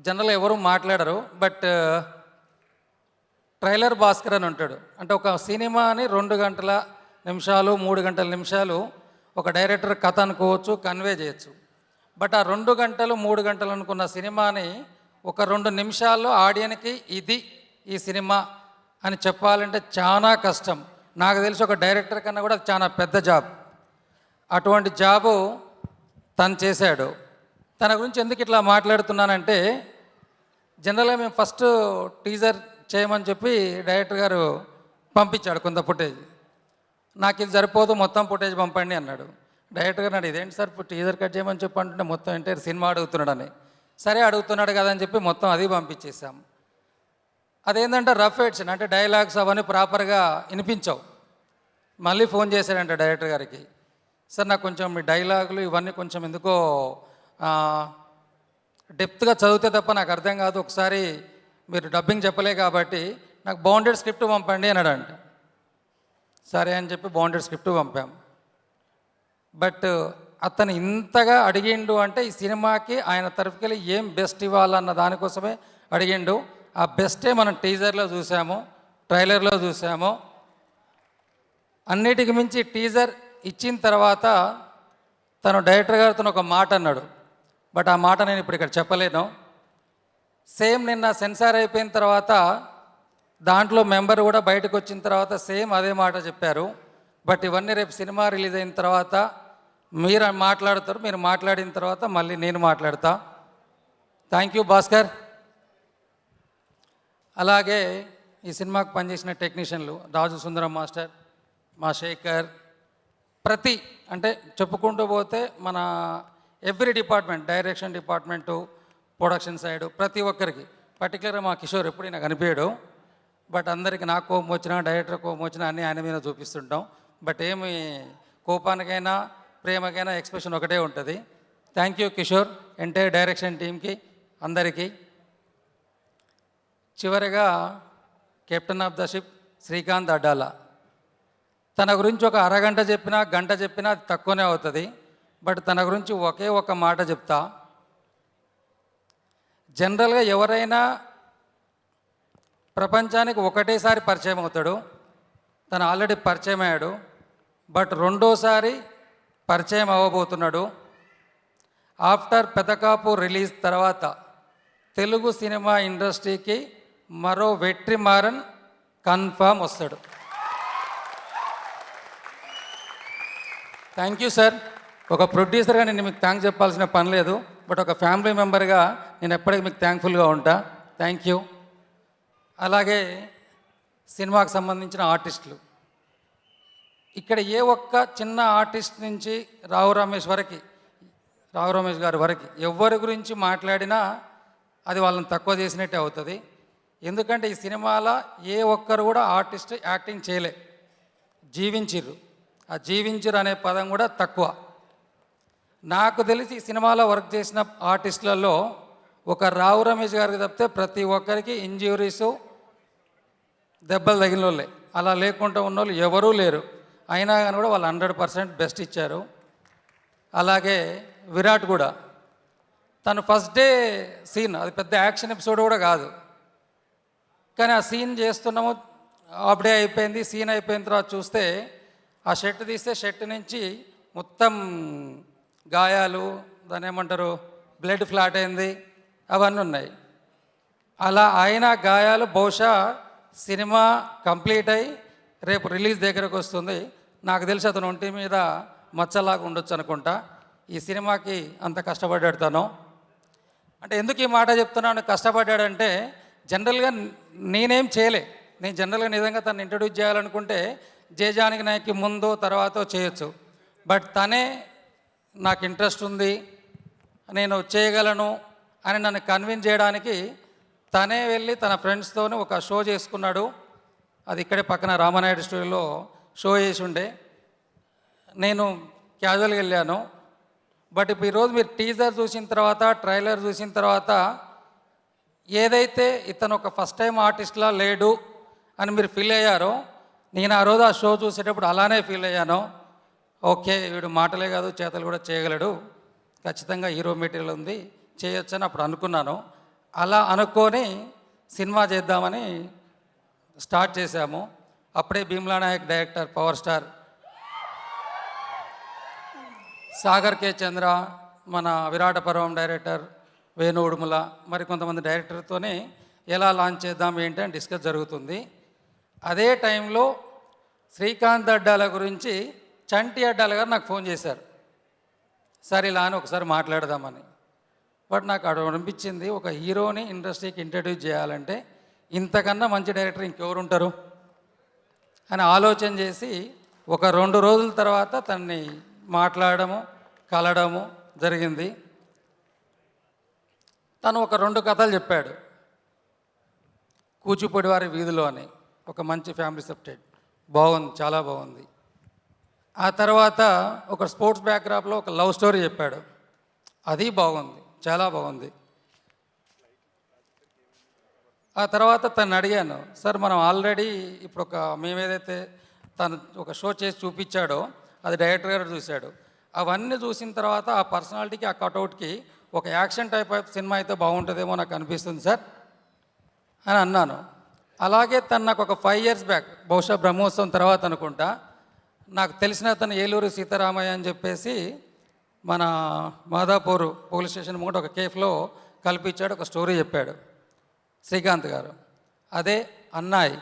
జనరల్ ఎవరు మాట్లాడరు, బట్ ట్రైలర్ భాస్కర్ అని ఉంటాడు. అంటే ఒక సినిమాని 2 గంటల నిమిషాలు 3 గంటల నిమిషాలు ఒక డైరెక్టర్ కథ అనుకోవచ్చు, కన్వే చేయొచ్చు. బట్ ఆ 2 గంటలు 3 గంటలు అనుకున్న సినిమాని ఒక 2 నిమిషాల్లో ఆడియన్కి ఇది ఈ సినిమా అని చెప్పాలంటే చాలా కష్టం. నాకు తెలిసి ఒక డైరెక్టర్ కన్నా కూడా చాలా పెద్ద జాబ్. అటువంటి జాబు తను చేశాడు. తన గురించి ఎందుకు ఇట్లా మాట్లాడుతున్నానంటే, జనరల్గా మేము ఫస్ట్ టీజర్ చేయమని చెప్పి డైరెక్టర్ గారు పంపించాడు కొంత ఫుటేజ్. నాకు ఇది సరిపోదు, మొత్తం ఫుటేజ్ పంపండి అన్నాడు. డైరెక్టర్ గారు అన్నాడు, ఇదేంటి సార్ టీజర్ కట్ చేయమని చెప్పి అంటుంటే మొత్తం ఎంటైర్ సినిమా అడుగుతున్నాడని. సరే అడుగుతున్నాడు కదా అని చెప్పి మొత్తం అది పంపించేసాం. అదేంటంటే రఫ్ ఎడ్స్ అంటే డైలాగ్స్ అవన్నీ ప్రాపర్గా వినిపించవు. మళ్ళీ ఫోన్ చేశాడంట డైరెక్టర్ గారికి, సార్ నాకు కొంచెం మీ డైలాగులు ఇవన్నీ కొంచెం ఎందుకో డెప్త్గా చదివితే తప్ప నాకు అర్థం కాదు, ఒకసారి మీరు డబ్బింగ్ చెప్పలే కాబట్టి నాకు బౌండెడ్ స్క్రిప్ట్ పంపండి అన్నాడంట. సరే అని చెప్పి బౌండెడ్ స్క్రిప్ట్ పంపాం. బట్ అతను ఇంతగా అడిగిండు అంటే ఈ సినిమాకి ఆయన తరఫుకెళ్ళి ఏం బెస్ట్ ఇవ్వాలన్న దానికోసమే అడిగిండు. ఆ బెస్టే మనం టీజర్లో చూసాము, ట్రైలర్లో చూసాము. అన్నిటికి మించి టీజర్ ఇచ్చిన తర్వాత తను డైరెక్టర్ గారితో ఒక మాట అన్నాడు, బట్ ఆ మాట నేను ఇప్పుడు ఇక్కడ చెప్పలేను. సేమ్ నిన్న సెన్సార్ అయిపోయిన తర్వాత దాంట్లో మెంబర్ కూడా బయటకు వచ్చిన తర్వాత సేమ్ అదే మాట చెప్పారు. బట్ ఇవన్నీ రేపు సినిమా రిలీజ్ అయిన తర్వాత మీరు మాట్లాడతారు, మీరు మాట్లాడిన తర్వాత మళ్ళీ నేను మాట్లాడతా. Thank you Bhaskar. అలాగే ఈ సినిమాకు పనిచేసిన టెక్నీషియన్లు రాజు సుందరం మాస్టర్, మా శేఖర్, ప్రతి అంటే చెప్పుకుంటూ పోతే మన every department, direction department, production side, ప్రతి ఒక్కరికి, పర్టికులర్గా మా కిషోర్ ఎప్పుడు నాకు అనిపించాడు. బట్ అందరికీ నాకు కోపం వచ్చినా డైరెక్టర్ కోపం వచ్చినా అన్నీ ఆయన మీద చూపిస్తుంటాం. బట్ ఏమి కోపానికైనా ప్రేమకైనా ఎక్స్ప్రెషన్ ఒకటే ఉంటుంది. Thank you Kishore, entire direction టీంకి, అందరికీ. చివరిగా captain of the ship Srikanth Addala. తన గురించి ఒక అరగంట చెప్పినా గంట చెప్పినా అది తక్కువనే అవుతుంది. బట్ తన గురించి ఒకే ఒక మాట చెప్తా. జనరల్గా ఎవరైనా ప్రపంచానికి ఒకటేసారి పరిచయం అవుతాడు, తను ఆల్రెడీ పరిచయం అయ్యాడు. బట్ రెండోసారి పరిచయం అవ్వబోతున్నాడు. ఆఫ్టర్ పెదకాపు రిలీజ్ తర్వాత తెలుగు సినిమా ఇండస్ట్రీకి మరో వెట్రిమారన్ కన్ఫామ్ వస్తాడు. Thank you sir. ఒక ప్రొడ్యూసర్గా నేను మీకు థ్యాంక్స్ చెప్పాల్సిన పని లేదు, బట్ ఒక ఫ్యామిలీ మెంబర్గా నేను ఎప్పటికీ మీకు థ్యాంక్ఫుల్గా ఉంటా. Thank you. అలాగే సినిమాకు సంబంధించిన ఆర్టిస్టులు, ఇక్కడ ఏ ఒక్క చిన్న ఆర్టిస్ట్ నుంచి రావు రమేష్ గారి వరకు ఎవరి గురించి మాట్లాడినా అది వాళ్ళని తక్కువ చేసినట్టే అవుతుంది. ఎందుకంటే ఈ సినిమాలో ఏ ఒక్కరు కూడా ఆర్టిస్ట్ యాక్టింగ్ చేయలే, జీవించిర్రు. ఆ జీవించిర్రు అనే పదం కూడా తక్కువ. నాకు తెలిసి ఈ సినిమాలో వర్క్ చేసిన ఆర్టిస్టులలో ఒక రావు రమేష్ గారికి తప్పితే ప్రతి ఒక్కరికి ఇంజ్యూరీసు, దెబ్బలు తగిన వాళ్ళే. అలా లేకుండా ఉన్న వాళ్ళు ఎవరూ లేరు. అయినా కానీ కూడా వాళ్ళు 100% బెస్ట్ ఇచ్చారు. అలాగే విరాట్ కూడా తను ఫస్ట్ డే సీన్, అది పెద్ద యాక్షన్ ఎపిసోడ్ కూడా కాదు, కానీ ఆ సీన్ చేస్తున్నాము, హాఫ్ డే అయిపోయింది, సీన్ అయిపోయిన తర్వాత చూస్తే ఆ షర్ట్ తీస్తే షర్ట్ నుంచి మొత్తం గాయాలు, దాన్ని ఏమంటారు, బ్లడ్ ఫ్లాట్ అయింది, అవన్నీ ఉన్నాయి. అలా అయిన గాయాలు బహుశా సినిమా కంప్లీట్ అయ్యి రేపు రిలీజ్ దగ్గరకు వస్తుంది. నాకు తెలిసి అతను ఒంటి మీద మచ్చలాగా ఉండొచ్చు అనుకుంటా. ఈ సినిమాకి అంత కష్టపడ్డాడు తను. అంటే ఎందుకు ఈ మాట చెప్తున్నాను కష్టపడ్డాడంటే, జనరల్గా నేనేం చేయలే. నేను జనరల్గా నిజంగా తను ఇంట్రడ్యూస్ చేయాలనుకుంటే జయజానకి నాయకి ముందో తర్వాతో చేయొచ్చు. బట్ తనే నాకు ఇంట్రెస్ట్ ఉంది, నేను చేయగలను అని నన్ను కన్విన్స్ చేయడానికి తనే వెళ్ళి తన ఫ్రెండ్స్తో ఒక షో చేసుకున్నాడు. అది ఇక్కడే పక్కన రామానాయుడు స్టూడియోలో షో చేసి ఉండే. నేను క్యాజువల్గా వెళ్ళాను. బట్ ఇప్పుడు ఈరోజు మీరు టీజర్ చూసిన తర్వాత, ట్రైలర్ చూసిన తర్వాత ఏదైతే ఇతను ఒక ఫస్ట్ టైం ఆర్టిస్ట్లా లేడు అని మీరు ఫీల్ అయ్యారో, నేను ఆ రోజు ఆ షో చూసేటప్పుడు అలానే ఫీల్ అయ్యాను. ఓకే, వీడు మాటలే కాదు చేతలు కూడా చేయగలడు, ఖచ్చితంగా హీరో మెటీరియల్ ఉంది, చేయొచ్చని అప్పుడు అనుకున్నాను. అలా అనుకొని సినిమా చేద్దామని స్టార్ట్ చేశాము. అప్పుడే Bheemla Nayak director, power star Sagar K Chandra, మన విరాట పర్వం డైరెక్టర్ వేణు ఉడుముల, మరి కొంతమంది డైరెక్టర్తోనే ఎలా లాంచ్ చేద్దాం ఏంటి అని డిస్కస్ జరుగుతుంది. అదే టైంలో శ్రీకాంత్ అడ్డాల గురించి చంటి అడ్డాల గారు నాకు ఫోన్ చేశారు, సార్ ఇలా అని ఒకసారి మాట్లాడదామని. బట్ నాకు అక్కడ అనిపించింది, ఒక హీరోని ఇండస్ట్రీకి ఇంట్రడ్యూస్ చేయాలంటే ఇంతకన్నా మంచి డైరెక్టర్ ఇంకెవరు ఉంటారు అని ఆలోచన చేసి ఒక 2 రోజుల తర్వాత తనని మాట్లాడము, కలడము జరిగింది. తను ఒక 2 కథలు చెప్పాడు. కూచిపూడివారి వీధిలో అని ఒక మంచి ఫ్యామిలీ సబ్జెక్ట్, బాగుంది, చాలా బాగుంది. ఆ తర్వాత ఒక స్పోర్ట్స్ బ్యాక్డ్రాప్లో ఒక లవ్ స్టోరీ చెప్పాడు, అది బాగుంది, చాలా బాగుంది. ఆ తర్వాత తను అడిగాను, సార్ మనం ఆల్రెడీ ఇప్పుడు మేమేదైతే తను ఒక షో చేసి చూపించాడో అది డైరెక్టర్ గారు చూశాడు. అవన్నీ చూసిన తర్వాత ఆ పర్సనాలిటీకి, ఆ కటౌట్కి ఒక యాక్షన్ టైప్ ఆఫ్ సినిమా అయితే బాగుంటుందేమో నాకు అనిపిస్తుంది సార్ అని అన్నాను. అలాగే తను నాకు ఒక 5 years బ్యాక్, బహుశా బ్రహ్మోత్సవం తర్వాత అనుకుంటా, నాకు తెలిసిన తను ఏలూరు సీతారామయ్య అని చెప్పేసి మన మాదాపూర్ పోలీస్ స్టేషన్ ముంగట ఒక కేఫ్లో కల్పించాడు, ఒక స్టోరీ చెప్పాడు శ్రీకాంత్ గారు. అదే అన్నాయి.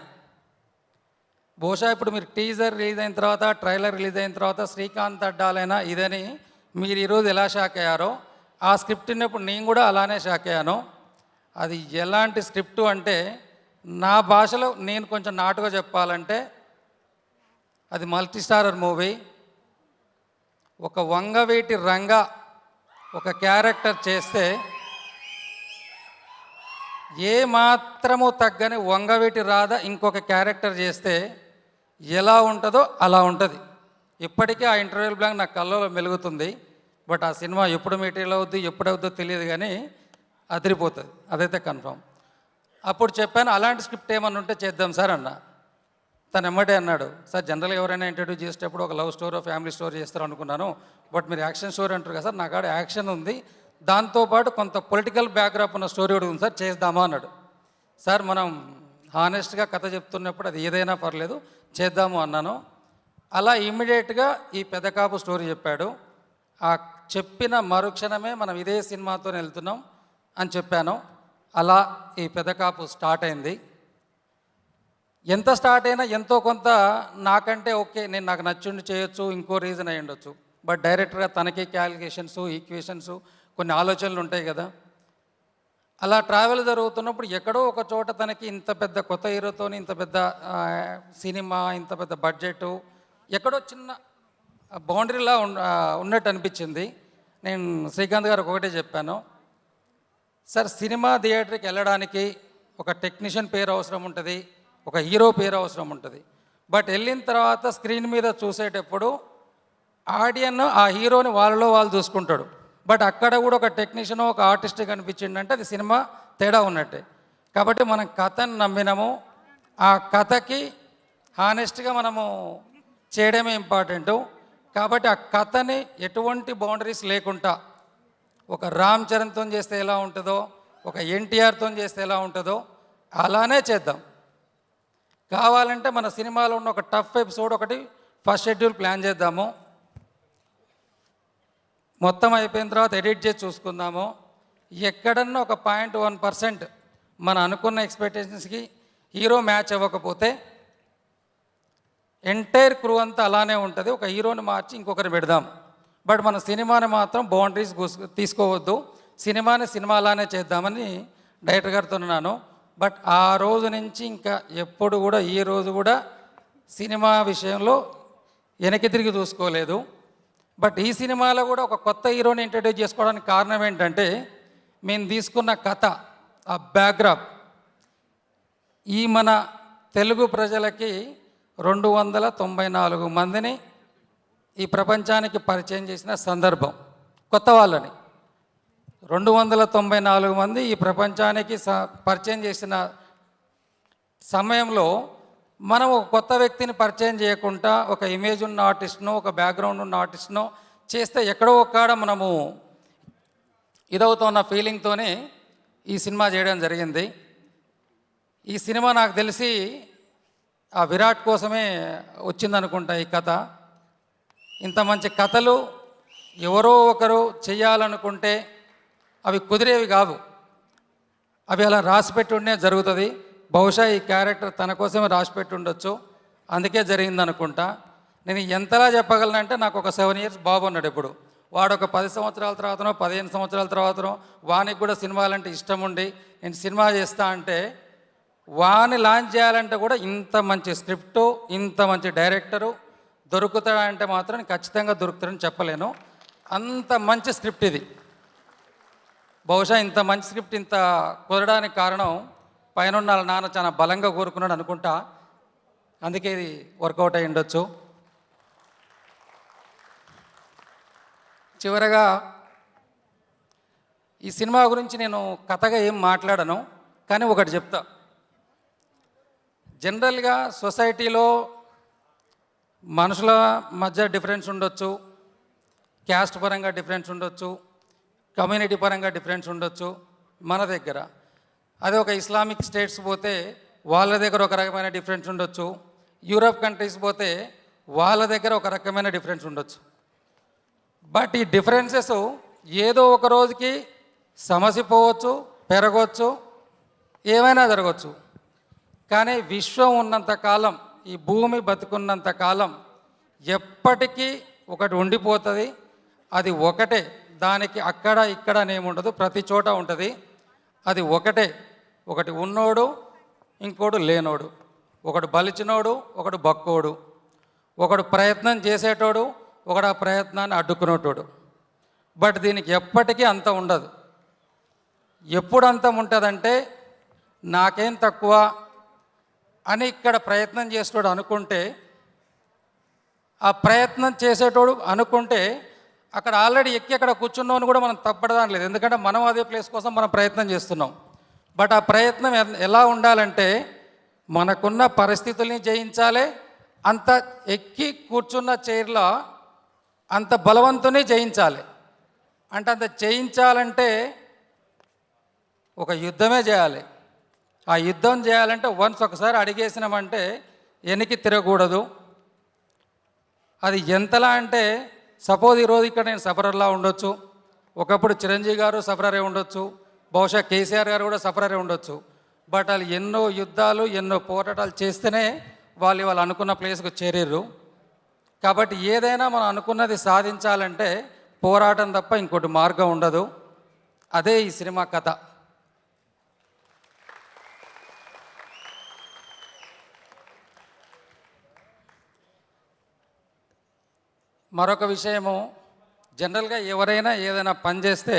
బహుశా ఇప్పుడు మీరు టీజర్ రిలీజ్ అయిన తర్వాత, ట్రైలర్ రిలీజ్ అయిన తర్వాత శ్రీకాంత్ అడ్డాలైనా ఇదని మీరు ఈరోజు ఎలా షాక్ అయ్యారో, ఆ స్క్రిప్ట్ విన్నప్పుడు నేను కూడా అలానే షాక్ అయ్యాను. అది ఎలాంటి స్క్రిప్టు అంటే, నా భాషలో నేను కొంచెం నాటుగా చెప్పాలంటే అది మల్టీ స్టారర్ మూవీ. ఒక వంగవీటి రంగ ఒక క్యారెక్టర్ చేస్తే ఏ మాత్రము తగ్గని వంగవీటి రాధ ఇంకొక క్యారెక్టర్ చేస్తే ఎలా ఉంటుందో అలా ఉంటుంది. ఇప్పటికీ ఆ ఇంటర్వ్యూల్ బ్లాంక్ నా కళ్ళలో మెలుగుతుంది. బట్ ఆ సినిమా ఎప్పుడు మెటీరియల్ అవుద్ది, ఎప్పుడు అవుద్దో తెలియదు, కానీ అదిరిపోతుంది, అదైతే కన్ఫర్మ్. అప్పుడు చెప్పాను, అలాంటి స్క్రిప్ట్ ఏమన్నా ఉంటే చేద్దాం సార్ అన్న. తను ఎమ్మటే అన్నాడు, సార్ జనరల్గా ఎవరైనా ఇంట్రడ్యూస్ చేసేటప్పుడు ఒక లవ్ స్టోరీ, ఫ్యామిలీ స్టోరీ చేస్తారు అనుకున్నాను, బట్ మీరు యాక్షన్ స్టోరీ అంటారు కదా సార్, నా కాడ యాక్షన్ ఉంది, దాంతోపాటు కొంత పొలిటికల్ బ్యాక్గ్రౌండ్ ఉన్న స్టోరీ కూడా ఉంది సార్, చేద్దామా అన్నాడు. సార్ మనం హానెస్ట్గా కథ చెప్తున్నప్పుడు అది ఏదైనా పర్లేదు, చేద్దాము అన్నాను. అలా ఇమ్మీడియట్గా ఈ పెదకాపు స్టోరీ చెప్పాడు. ఆ చెప్పిన మరుక్షణమే మనం ఇదే సినిమాతో వెళ్తున్నాం అని చెప్పాను. అలా ఈ పెదకాపు స్టార్ట్ అయింది. ఎంత స్టార్ట్ అయినా ఎంతో కొంత నాకంటే ఓకే, నేను నాకు నచ్చిండి చేయొచ్చు, ఇంకో రీజన్ అయి ఉండొచ్చు. బట్ డైరెక్టర్గా తనకి క్యాలిక్యులేషన్స్, ఈక్వేషన్స్, కొన్ని ఆలోచనలు ఉంటాయి కదా. అలా ట్రావెల్ జరుగుతున్నప్పుడు ఎక్కడో ఒక చోట తనకి ఇంత పెద్ద కొత్త హీరోతో ఇంత పెద్ద సినిమా, ఇంత పెద్ద బడ్జెట్, ఎక్కడో చిన్న బౌండరీలా ఉన్నట్టు అనిపించింది. నేను శ్రీకాంత్ గారు ఒకటే చెప్పాను, సార్ సినిమా థియేటర్కి వెళ్ళడానికి ఒక టెక్నీషియన్ పేరు అవసరం ఉంటుంది, ఒక హీరో పేరు అవసరం ఉంటుంది. బట్ వెళ్ళిన తర్వాత స్క్రీన్ మీద చూసేటప్పుడు ఆడియన్ ఆ హీరోని వాళ్ళలో వాళ్ళు చూసుకుంటాడు. బట్ అక్కడ కూడా ఒక టెక్నీషియన్, ఒక ఆర్టిస్ట్ కనిపించిందంటే అది సినిమా తేడా ఉన్నట్టే. కాబట్టి మనం కథను నమ్మినాము, ఆ కథకి హానెస్ట్గా మనము చేయడమే ఇంపార్టెంటు. కాబట్టి ఆ కథని ఎటువంటి బౌండరీస్ లేకుండా, ఒక రామ్ చరణ్తో చేస్తే ఎలా ఉంటుందో, ఒక ఎన్టీఆర్తో చేస్తే ఎలా ఉంటుందో అలానే చేద్దాం. కావాలంటే మన సినిమాలో ఉన్న ఒక టఫ్ ఎపిసోడ్ ఒకటి ఫస్ట్ షెడ్యూల్ ప్లాన్ చేద్దాము, మొత్తం అయిపోయిన తర్వాత ఎడిట్ చేసి చూసుకుందాము. ఎక్కడన్నా ఒక 0.1% మన అనుకున్న ఎక్స్పెక్టేషన్స్కి హీరో మ్యాచ్ అవ్వకపోతే ఎంటైర్ క్రూ అంతా అలానే ఉంటుంది, ఒక హీరోని మార్చి ఇంకొకరిని పెడదాం. బట్ మన సినిమాని మాత్రం బౌండరీస్ తీసుకోవద్దు, సినిమాని సినిమాలానే చేద్దామని డైరెక్టర్ గారితో ఉన్నాను. బట్ ఆ రోజు నుంచి ఇంకా ఎప్పుడు కూడా, ఈ రోజు కూడా సినిమా విషయంలో వెనక్కి తిరిగి చూసుకోలేదు. బట్ ఈ సినిమాలో కూడా ఒక కొత్త హీరోని ఇంట్రడ్యూస్ చేసుకోవడానికి కారణం ఏంటంటే, మేము తీసుకున్న కథ, ఆ బ్యాక్డ్రాప్ ఈ మన తెలుగు ప్రజలకి 294 మందిని ఈ ప్రపంచానికి పరిచయం చేసిన సందర్భం. కొత్త వాళ్ళని 294 మంది ఈ ప్రపంచానికి పరిచయం చేసిన సమయంలో మనం ఒక కొత్త వ్యక్తిని పరిచయం చేయకుండా ఒక ఇమేజ్ ఉన్న ఆర్టిస్ట్నో, ఒక బ్యాక్గ్రౌండ్ ఉన్న ఆర్టిస్ట్నో చేస్తే ఎక్కడో ఒక్కడ మనము ఇదవుతున్న ఫీలింగ్తోనే ఈ సినిమా చేయడం జరిగింది. ఈ సినిమా నాకు తెలిసి ఆ విరాట్ కోసమే వచ్చిందనుకుంటా ఈ కథ. ఇంత మంచి కథలు ఎవరో ఒకరు చేయాలనుకుంటే అవి కుదిరేవి కావు, అవి అలా రాసిపెట్టి ఉండే జరుగుతుంది. బహుశా ఈ క్యారెక్టర్ తన కోసమే రాసిపెట్టి ఉండొచ్చు, అందుకే జరిగింది అనుకుంటా. నేను ఎంతలా చెప్పగలనంటే నాకు ఒక 7 years బాబు ఉన్నాడు. ఇప్పుడు వాడు ఒక 10 సంవత్సరాల తర్వాతనో 15 సంవత్సరాల తర్వాతనో వానికి కూడా సినిమాలంటే ఇష్టం ఉండి నేను సినిమా చేస్తా అంటే వాని లాంచ్ చేయాలంటే కూడా ఇంత మంచి స్క్రిప్టు, ఇంత మంచి డైరెక్టరు దొరుకుతాడంటే మాత్రం నేను ఖచ్చితంగా దొరుకుతాడని చెప్పలేను. అంత మంచి స్క్రిప్ట్ ఇది. బహుశా ఇంత మంచి స్క్రిప్ట్ ఇంత కుదరడానికి కారణం పైన వాళ్ళ నాన్న చాలా బలంగా కోరుకున్నాడు అనుకుంటా, అందుకే ఇది వర్కౌట్ అయి ఉండొచ్చు. చివరగా ఈ సినిమా గురించి నేను కథగా ఏం మాట్లాడను, కానీ ఒకటి చెప్తా. జనరల్గా సొసైటీలో మనుషుల మధ్య డిఫరెన్స్ ఉండొచ్చు, క్యాస్ట్ పరంగా డిఫరెన్స్ ఉండొచ్చు, కమ్యూనిటీ పరంగా డిఫరెన్స్ ఉండొచ్చు. మన దగ్గర అదే ఒక ఇస్లామిక్ స్టేట్స్ పోతే వాళ్ళ దగ్గర ఒక రకమైన డిఫరెన్స్ ఉండొచ్చు, యూరప్ కంట్రీస్ పోతే వాళ్ళ దగ్గర ఒక రకమైన డిఫరెన్స్ ఉండొచ్చు. బట్ ఈ డిఫరెన్సెస్ ఏదో ఒక రోజుకి సమసిపోవచ్చు, పెరగవచ్చు, ఏమైనా జరగవచ్చు. కానీ విశ్వం ఉన్నంత కాలం, ఈ భూమి బతుకున్నంత కాలం ఎప్పటికీ ఒకటి ఉండిపోతుంది. అది ఒకటే, దానికి అక్కడ ఇక్కడ ఏముండదు, ప్రతి చోట ఉంటుంది. అది ఒకటే, ఒకటి ఉన్నోడు ఇంకోడు లేనోడు, ఒకడు బలిచినోడు ఒకడు బక్కోడు, ఒకడు ప్రయత్నం చేసేటోడు ఒకడు ఆ ప్రయత్నాన్ని అడ్డుకునేటోడు. బట్ దీనికి ఎప్పటికీ అంతం ఉండదు. ఎప్పుడు అంతం ఉంటుందంటే నాకేం తక్కువ అని ఇక్కడ ప్రయత్నం చేసేటోడు అనుకుంటే, ఆ ప్రయత్నం చేసేటోడు అనుకుంటే అక్కడ ఆల్రెడీ ఎక్కి అక్కడ కూర్చున్నామని కూడా మనం తప్పడదాని లేదు, ఎందుకంటే మనం అదే ప్లేస్ కోసం మనం ప్రయత్నం చేస్తున్నాం. బట్ ఆ ప్రయత్నం ఎలా ఉండాలంటే మనకున్న పరిస్థితుల్ని జయించాలి, అంత ఎక్కి కూర్చున్న చైర్లో అంత బలవంతుని జయించాలి. అంటే అంత జయించాలంటే ఒక యుద్ధమే చేయాలి. ఆ యుద్ధం చేయాలంటే వన్స్ ఒకసారి అడిగేసినామంటే వెనక్కి తిరగకూడదు. అది ఎంతలా అంటే సపోజ్ ఈరోజు ఇక్కడ నేను సఫరర్లా ఉండొచ్చు, ఒకప్పుడు చిరంజీవి గారు సఫరరే ఉండొచ్చు, బహుశా కేసీఆర్ గారు కూడా సఫరరే ఉండొచ్చు. బట్ వాళ్ళు ఎన్నో యుద్ధాలు ఎన్నో పోరాటాలు చేస్తేనే వాళ్ళు అనుకున్న ప్లేస్కి చేరిర్రు. కాబట్టి ఏదైనా మనం అనుకున్నది సాధించాలంటే పోరాటం తప్ప ఇంకోటి మార్గం ఉండదు. అదే ఈ సినిమా కథ. మరొక విషయము, జనరల్గా ఎవరైనా ఏదైనా పని చేస్తే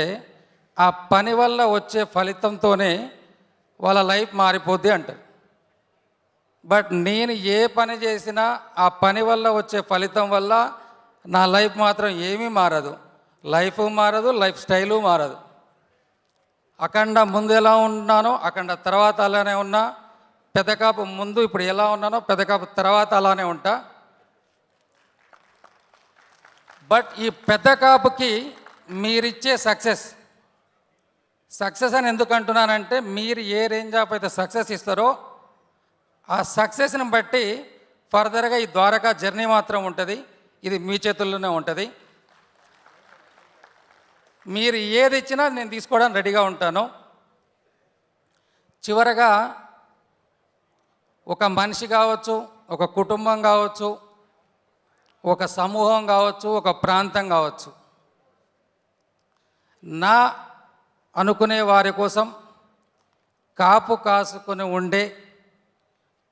ఆ పని వల్ల వచ్చే ఫలితంతోనే వాళ్ళ లైఫ్ మారిపోద్ది అంటారు. బట్ నేను ఏ పని చేసినా ఆ పని వల్ల వచ్చే ఫలితం వల్ల నా లైఫ్ మాత్రం ఏమీ మారదు. లైఫ్ మారదు, లైఫ్ స్టైలు మారదు. అఖండ ముందు ఎలా ఉన్నానో అఖండ తర్వాత అలానే ఉన్నా, పెదకాపు ముందు ఇప్పుడు ఎలా ఉన్నానో పెదకాపు తర్వాత అలానే ఉంటా. బట్ ఈ పెద్ద కాపుకి మీరిచ్చే సక్సెస్ అని ఎందుకు అంటున్నానంటే, మీరు ఏ రేంజ్ ఆఫ్ అయితే సక్సెస్ ఇస్తారో ఆ సక్సెస్ని బట్టి ఫర్దర్గా ఈ ద్వారకా జర్నీ మాత్రం ఉంటుంది. ఇది మీ చేతుల్లోనే ఉంటుంది. మీరు ఏది ఇచ్చినా నేను తీసుకోవడానికి రెడీగా ఉంటాను. చివరగా ఒక మనిషి కావచ్చు, ఒక కుటుంబం కావచ్చు, ఒక సమూహం కావచ్చు, ఒక ప్రాంతం కావచ్చు, నా అనుకునే వారి కోసం కాపు కాసుకుని ఉండే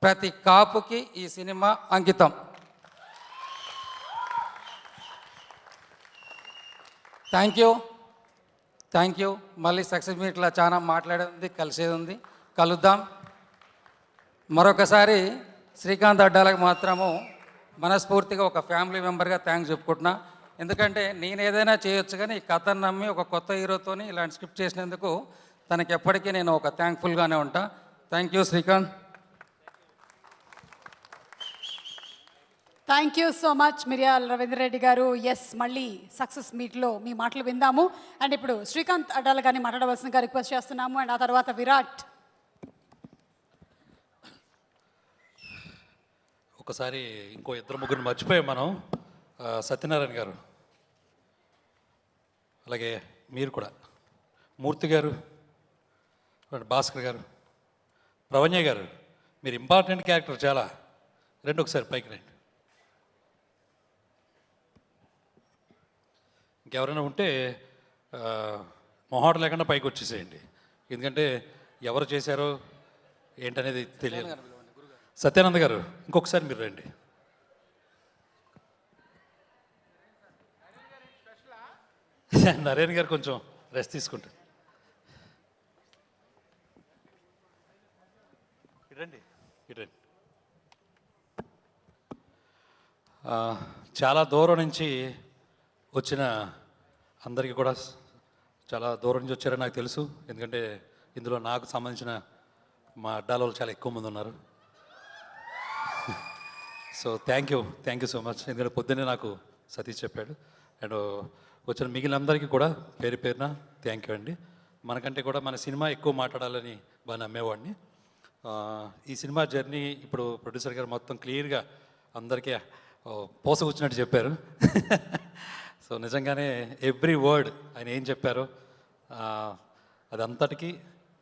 ప్రతి కాపుకి ఈ సినిమా అంకితం. Thank you. మళ్ళీ సక్సెస్ మీట్లో చాలా మాట్లాడేది ఉంది, కలిసేది ఉంది. కలుద్దాం. మరొకసారి శ్రీకాంత్ అడ్డాలకు మాత్రము మనస్ఫూర్తిగా ఒక ఫ్యామిలీ మెంబర్గా థ్యాంక్స్ చెప్పుకుంటున్నా. ఎందుకంటే నేను ఏదైనా చేయొచ్చు, కానీ ఈ కథను నమ్మి ఒక కొత్త హీరోతోని ఇలాంటి స్క్రిప్ట్ చేసినందుకు తనకి ఎప్పటికీ నేను ఒక థ్యాంక్ఫుల్గానే ఉంటా. Thank you Srikanth. Thank you so much మిరియాల రవీంద్ర రెడ్డి గారు. ఎస్, మళ్ళీ సక్సెస్ మీట్లో మీ మాటలు విందాము. అండ్ ఇప్పుడు శ్రీకాంత్ అడ్డాల గారిని మాట్లాడవలసిందిగా రిక్వెస్ట్ చేస్తున్నాము. అండ్ ఆ తర్వాత విరాట్. ఒకసారి ఇంకో ఇద్దరు ముగ్గురు మర్చిపోయాం మనం. సత్యనారాయణ గారు, అలాగే మీరు కూడా, మూర్తి గారు, భాస్కర్ గారు, ప్రవణ్య గారు, మీరు ఇంపార్టెంట్ క్యారెక్టర్ చాలా. రెండు ఒకసారి పైకి రండి. ఇంకెవరైనా ఉంటే మొహాట లేకుండా పైకి వచ్చేసేయండి, ఎందుకంటే ఎవరు చేశారో ఏంటనేది తెలియదు. సత్యానంద్ గారు, ఇంకొకసారి మీరు రండి. నరేన్ గారు కొంచెం రెస్ట్ తీసుకుంటారు. ఇరండి ఇరండి. చాలా దూరం నుంచి వచ్చిన అందరికీ కూడా, చాలా దూరం నుంచి వచ్చారని నాకు తెలుసు, ఎందుకంటే ఇందులో నాకు సంబంధించిన మా అడ్డాల వాళ్ళు చాలా ఎక్కువ మంది ఉన్నారు. So thank you so much. ఎందుకంటే పొద్దున్నే నాకు సతీష్ చెప్పాడు. అండ్ వచ్చిన మిగిలినందరికీ కూడా పేరు పేరున థ్యాంక్ యూ అండి. మనకంటే కూడా మన సినిమా ఎక్కువ మాట్లాడాలని బాగా నమ్మేవాడిని. ఈ సినిమా జర్నీ ఇప్పుడు ప్రొడ్యూసర్ గారు మొత్తం క్లియర్గా అందరికీ పోసకొచ్చినట్టు చెప్పారు. సో నిజంగానే ఎవ్రీ వర్డ్ ఆయన ఏం చెప్పారో అదంతటికీ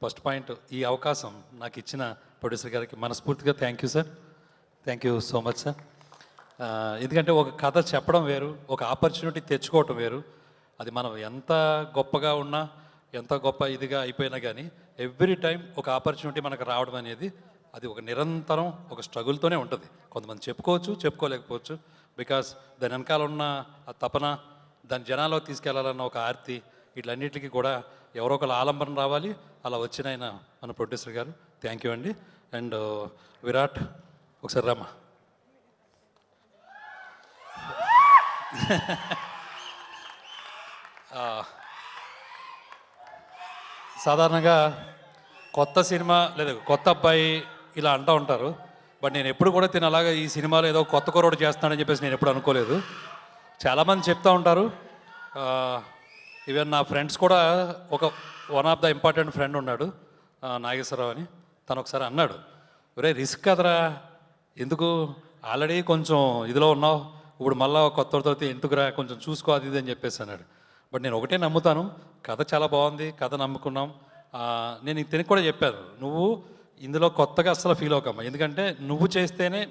ఫస్ట్ పాయింట్. ఈ అవకాశం నాకు ఇచ్చిన ప్రొడ్యూసర్ గారికి మనస్ఫూర్తిగా thank you sir. Thank you so much sir. ఎందుకంటే ఒక కథ చెప్పడం వేరు, ఒక ఆపర్చునిటీ తెచ్చుకోవటం వేరు. అది మనం ఎంత గొప్పగా ఉన్నా, ఎంత గొప్ప ఇదిగా అయిపోయినా కానీ ఎవ్రీ టైం ఒక ఆపర్చునిటీ మనకు రావడం అనేది అది ఒక నిరంతరం ఒక స్ట్రగుల్తోనే ఉంటుంది. కొంతమంది చెప్పుకోవచ్చు, చెప్పుకోలేకపోవచ్చు. బికాస్ దాని వెనకాల ఉన్న ఆ తపన, దాని జనాల్లో తీసుకెళ్లాలన్న ఒక ఆర్తి, వీటన్నిటికీ కూడా ఎవరో ఒకరు ఆలంబన రావాలి. అలా వచ్చిన ఆయన మన ప్రొడ్యూసర్ గారు. థ్యాంక్ యూ అండి. అండ్ విరాట్, ఒకసారి రామా. సాధారణంగా కొత్త సినిమా లేదా కొత్త అబ్బాయి ఇలా అంటూ ఉంటారు. బట్ నేను ఎప్పుడు కూడా అలాగా ఈ సినిమాలో ఏదో కొత్త కుర్రోడు చేస్తున్నాడని చెప్పేసి నేను ఎప్పుడు అనుకోలేదు. చాలామంది చెప్తూ ఉంటారు. ఈవెన్ నా ఫ్రెండ్స్ కూడా one of the important friend ఉన్నాడు, నాగేశ్వరరావు అని. తను ఒకసారి అన్నాడు, ఒరే రిస్క్ కదరా, ఎందుకు ఆల్రెడీ కొంచెం ఇదిలో ఉన్నావు, ఇప్పుడు మళ్ళీ కొత్తతో ఎందుకురా, కొంచెం చూసుకో అది ఇది అని చెప్పేసి అన్నాడు. బట్ నేను ఒకటే నమ్ముతాను, కథ చాలా బాగుంది, కథ నమ్ముకున్నాం. నేను తినకు కూడా చెప్పాను, నువ్వు ఇందులో కొత్తగా అస్సలు ఫీల్ అవ్వకమ్మా, ఎందుకంటే నువ్వు చేస్తేనే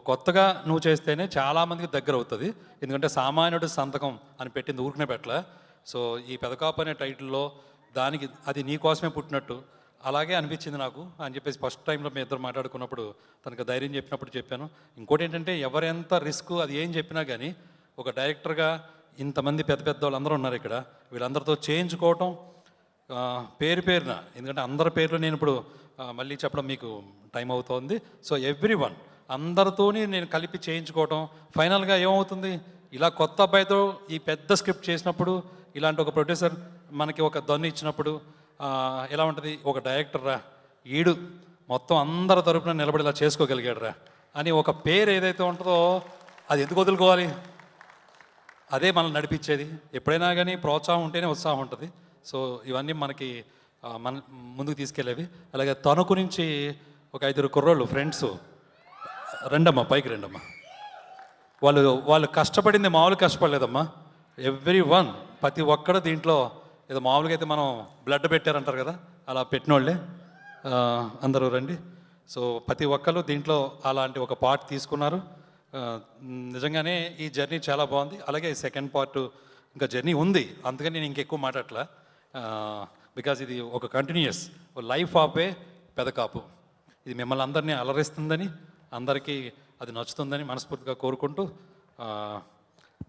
కొత్తగా నువ్వు చేస్తేనే చాలామందికి దగ్గర అవుతుంది. ఎందుకంటే సామాన్యుడి సంతకం అని పెట్టింది ఊరికనే పెట్టలే. సో ఈ పెదకాపు అనే టైటిల్లో దానికి అది నీ కోసమే పుట్టినట్టు అలాగే అనిపించింది నాకు అని చెప్పేసి ఫస్ట్ టైంలో మీ ఇద్దరు మాట్లాడుకున్నప్పుడు తనకు ధైర్యం చెప్పినప్పుడు చెప్పాను. ఇంకోటి ఏంటంటే ఎవరెంత రిస్క్ అది ఏం చెప్పినా కానీ ఒక డైరెక్టర్గా ఇంతమంది పెద్ద పెద్ద వాళ్ళందరూ ఉన్నారు ఇక్కడ, వీళ్ళందరితో చేయించుకోవటం పేరు పేరున, ఎందుకంటే అందరి పేర్లు నేను ఇప్పుడు మళ్ళీ చెప్పడం మీకు టైం అవుతోంది. సో ఎవ్రీ వన్ అందరితోని నేను కలిపి చేయించుకోవటం, ఫైనల్గా ఏమవుతుంది, ఇలా కొత్త అబ్బాయితో ఈ పెద్ద స్క్రిప్ట్ చేసినప్పుడు, ఇలాంటి ఒక ప్రొడ్యూసర్ మనకి ఒక దన్ను ఇచ్చినప్పుడు ఎలా ఉంటుంది, ఒక డైరెక్టర్ రా ఈడు మొత్తం అందరి తరపున నిలబడి ఇలా చేసుకోగలిగాడు రా అని ఒక పేరు ఏదైతే ఉంటుందో అది ఎందుకు వదులుకోవాలి, అదే మనల్ని నడిపించేది. ఎప్పుడైనా కానీ ప్రోత్సాహం ఉంటేనే ఉత్సాహం ఉంటుంది. సో ఇవన్నీ మనకి మన ముందుకు తీసుకెళ్ళేవి. అలాగే తణుకు నుంచి ఒక 5 కుర్రోళ్ళు ఫ్రెండ్స్, రండమ్మా పైకి రండమ్మా. వాళ్ళు కష్టపడింది మామూలు కష్టపడలేదమ్మా. ఎవ్రీ వన్ ప్రతి ఒక్కడు దీంట్లో ఏదో మామూలుగా అయితే మనం బ్లడ్ పెట్టారంటారు కదా, అలా పెట్టిన వాళ్ళే అందరూ రండి. సో ప్రతి ఒక్కరు దీంట్లో అలాంటి ఒక పార్ట్ తీసుకున్నారు. నిజంగానే ఈ జర్నీ చాలా బాగుంది. అలాగే సెకండ్ పార్ట్ ఇంకా జర్నీ ఉంది, అందుకని నేను ఇంకెక్కువ మాట్లాడట్లా. బికాజ్ ఇది ఒక కంటిన్యూస్ లైఫ్ ఆఫ్ ఏ పెదకాపు. ఇది మిమ్మల్ని అందరినీ అలరిస్తుందని, అందరికీ అది నచ్చుతుందని మనస్ఫూర్తిగా కోరుకుంటూ,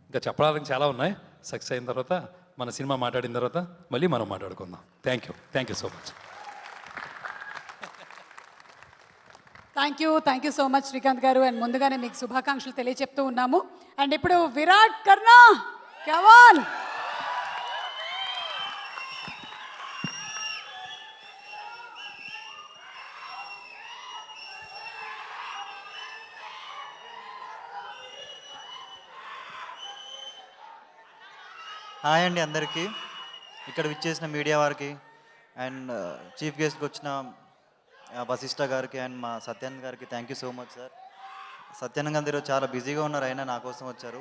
ఇంకా చెప్పడానికి చాలా ఉన్నాయి. సక్సెస్ అయిన తర్వాత మన సినిమా మాట్లాడిన తర్వాత మళ్ళీ మనం మాట్లాడుకుందాం. Thank you so much. Thank you so much Srikanth గారు. అండ్ ముందుగానే మీకు శుభాకాంక్షలు తెలియజెప్తూ ఉన్నాము. అండ్ ఇప్పుడు విరాట్ కర్నా, కమాన్. హాయ్ అండి అందరికీ, ఇక్కడ విచ్చేసిన మీడియా వారికి అండ్ చీఫ్ గెస్ట్కి వచ్చిన వశిష్ఠ గారికి అండ్ మా సత్యానంద్ గారికి thank you so much sir. Satyanand గారు ఈరోజు చాలా బిజీగా ఉన్నారు, అయినా నా కోసం వచ్చారు.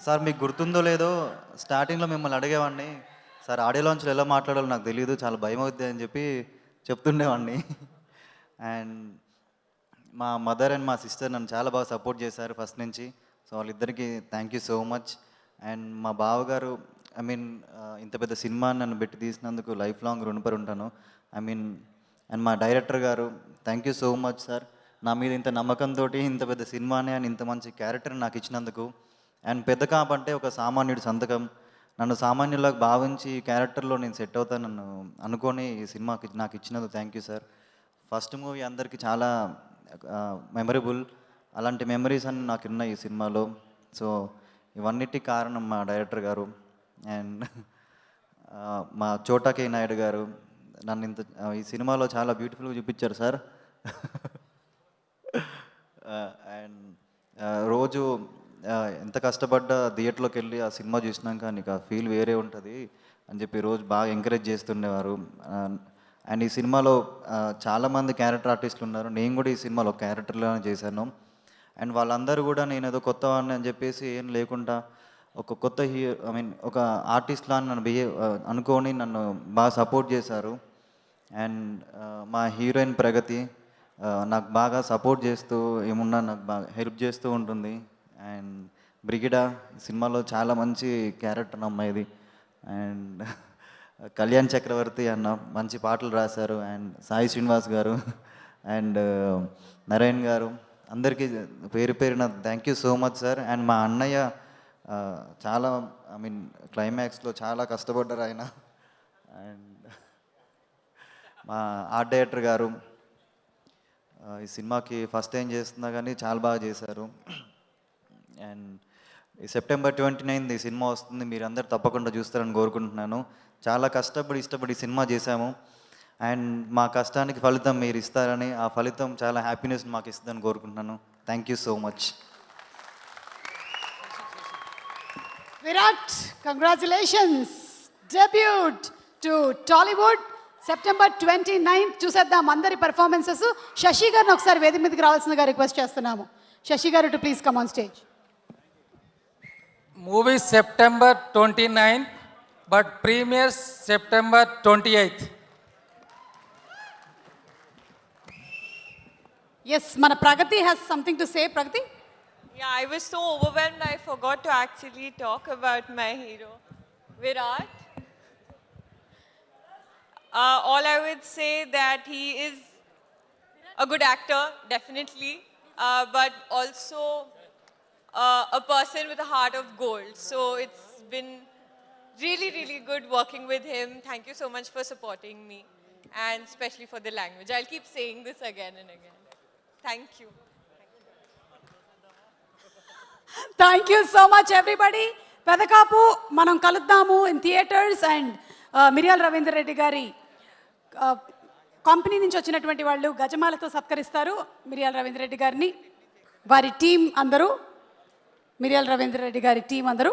సార్ మీకు గుర్తుందో లేదో, స్టార్టింగ్లో మిమ్మల్ని అడిగేవాడిని, సార్ ఆడియో లాంచ్లో ఎలా మాట్లాడాలో నాకు తెలియదు, చాలా భయం అవుతుంది అని చెప్పి చెప్తుండేవాడిని. అండ్ మా మదర్ అండ్ మా సిస్టర్ నన్ను చాలా బాగా సపోర్ట్ చేశారు ఫస్ట్ నుంచి. సో వాళ్ళిద్దరికీ thank you so much. And మా బావగారు ఇంత పెద్ద సినిమా నన్ను పెట్టి తీసినందుకు లైఫ్ లాంగ్ రుణపడి ఉంటాను. అండ్ మా డైరెక్టర్ గారు thank you so much sir, నా మీద ఇంత నమ్మకంతో ఇంత పెద్ద సినిమాని అండ్ ఇంత మంచి క్యారెక్టర్ని నాకు ఇచ్చినందుకు. అండ్ పెద్ద కాప్ అంటే ఒక సామాన్యుడి సంతకం, నన్ను సామాన్యులకు భావించి ఈ క్యారెక్టర్లో నేను సెట్ అవుతాను నన్ను అనుకొని ఈ సినిమాకి నాకు ఇచ్చినందుకు thank you sir. First movie అందరికీ చాలా మెమరబుల్, అలాంటి మెమరీస్ అన్ని నాకు ఉన్నాయి ఈ సినిమాలో. సో ఇవన్నిటికి కారణం మా డైరెక్టర్ గారు అండ్ మా చోటాకే నాయుడు గారు నన్ను ఇంత ఈ సినిమాలో చాలా బ్యూటిఫుల్గా చూపించారు సార్. అండ్ రోజు ఎంత కష్టపడ్డా థియేటర్లోకి వెళ్ళి ఆ సినిమా చూసినాక నీకు ఆ ఫీల్ వేరే ఉంటుంది అని చెప్పి రోజు బాగా ఎంకరేజ్ చేస్తుండేవారు. అండ్ ఈ సినిమాలో చాలామంది క్యారెక్టర్ ఆర్టిస్టులు ఉన్నారు, నేను కూడా ఈ సినిమాలో క్యారెక్టర్లోనే చేశాను. అండ్ వాళ్ళందరూ కూడా నేను ఏదో కొత్త వాడిని అని చెప్పేసి ఏం లేకుండా ఒక కొత్త ఒక ఆర్టిస్ట్లా నన్ను అనుకొని నన్ను బాగా సపోర్ట్ చేశారు. అండ్ మా హీరోయిన్ ప్రగతి నాకు బాగా సపోర్ట్ చేస్తూ ఏమున్నా నాకు బాగా హెల్ప్ చేస్తూ ఉంటుంది. అండ్ బ్రిగిడా సినిమాలో చాలా మంచి క్యారెక్టర్ అమ్మాయిది. అండ్ కళ్యాణ్ చక్రవర్తి అన్న మంచి పాటలు రాశారు. అండ్ సాయి శ్రీనివాస్ గారు అండ్ నరేన్ గారు అందరికీ పేరు పేరున thank you so much sir. And మా అన్నయ్య చాలా క్లైమాక్స్లో చాలా కష్టపడ్డారు ఆయన. అండ్ మా ఆర్ట్ డైరెక్టర్ గారు ఈ సినిమాకి ఫస్ట్ టైం చేస్తున్నా కానీ చాలా బాగా చేశారు. అండ్ ఈ September 29 ఈ సినిమా వస్తుంది, మీరు అందరు తప్పకుండా చూస్తారని కోరుకుంటున్నాను. చాలా కష్టపడి ఇష్టపడి సినిమా చేశాము అండ్ మా కష్టానికి ఫలితం మీరు ఇస్తారని, ఆ ఫలితం చాలా హ్యాపీనెస్ మాకు ఇస్తుందని కోరుకుంటున్నాను. Thank you so much. Virat, congratulations, debut to Tollywood. September 29 చూసేద్దాం అందరి పర్ఫార్మెన్సెస్. శశి గారిని ఒకసారి వేదిక మీదకి రావాల్సిందిగా రిక్వెస్ట్ చేస్తున్నాము. శశి గారు to please come on stage. Movie September 29 but premieres September 28. Yes, మన ప్రగతి has something to say. Pragati? Yeah, I was so overwhelmed I forgot to actually talk about my hero, Virat. All I would say that he is a good actor, definitely, but also a person with a heart of gold. So it's been really, really good working with him. Thank you so much for supporting me, and especially for the language. I'll keep saying this again and again. Thank you. Thank you so much everybody. Pedakapu మనం కలుద్దాము in theatres. And మిరియాల రవీంద్ర రెడ్డి గారి company నుంచి వచ్చినటువంటి వాళ్ళు గజమాలతో సత్కరిస్తారు మిరియాల రవీంద్ర రెడ్డి గారిని, వారి టీం అందరూ, మిరియాల రవీంద్ర రెడ్డి గారి టీం అందరూ.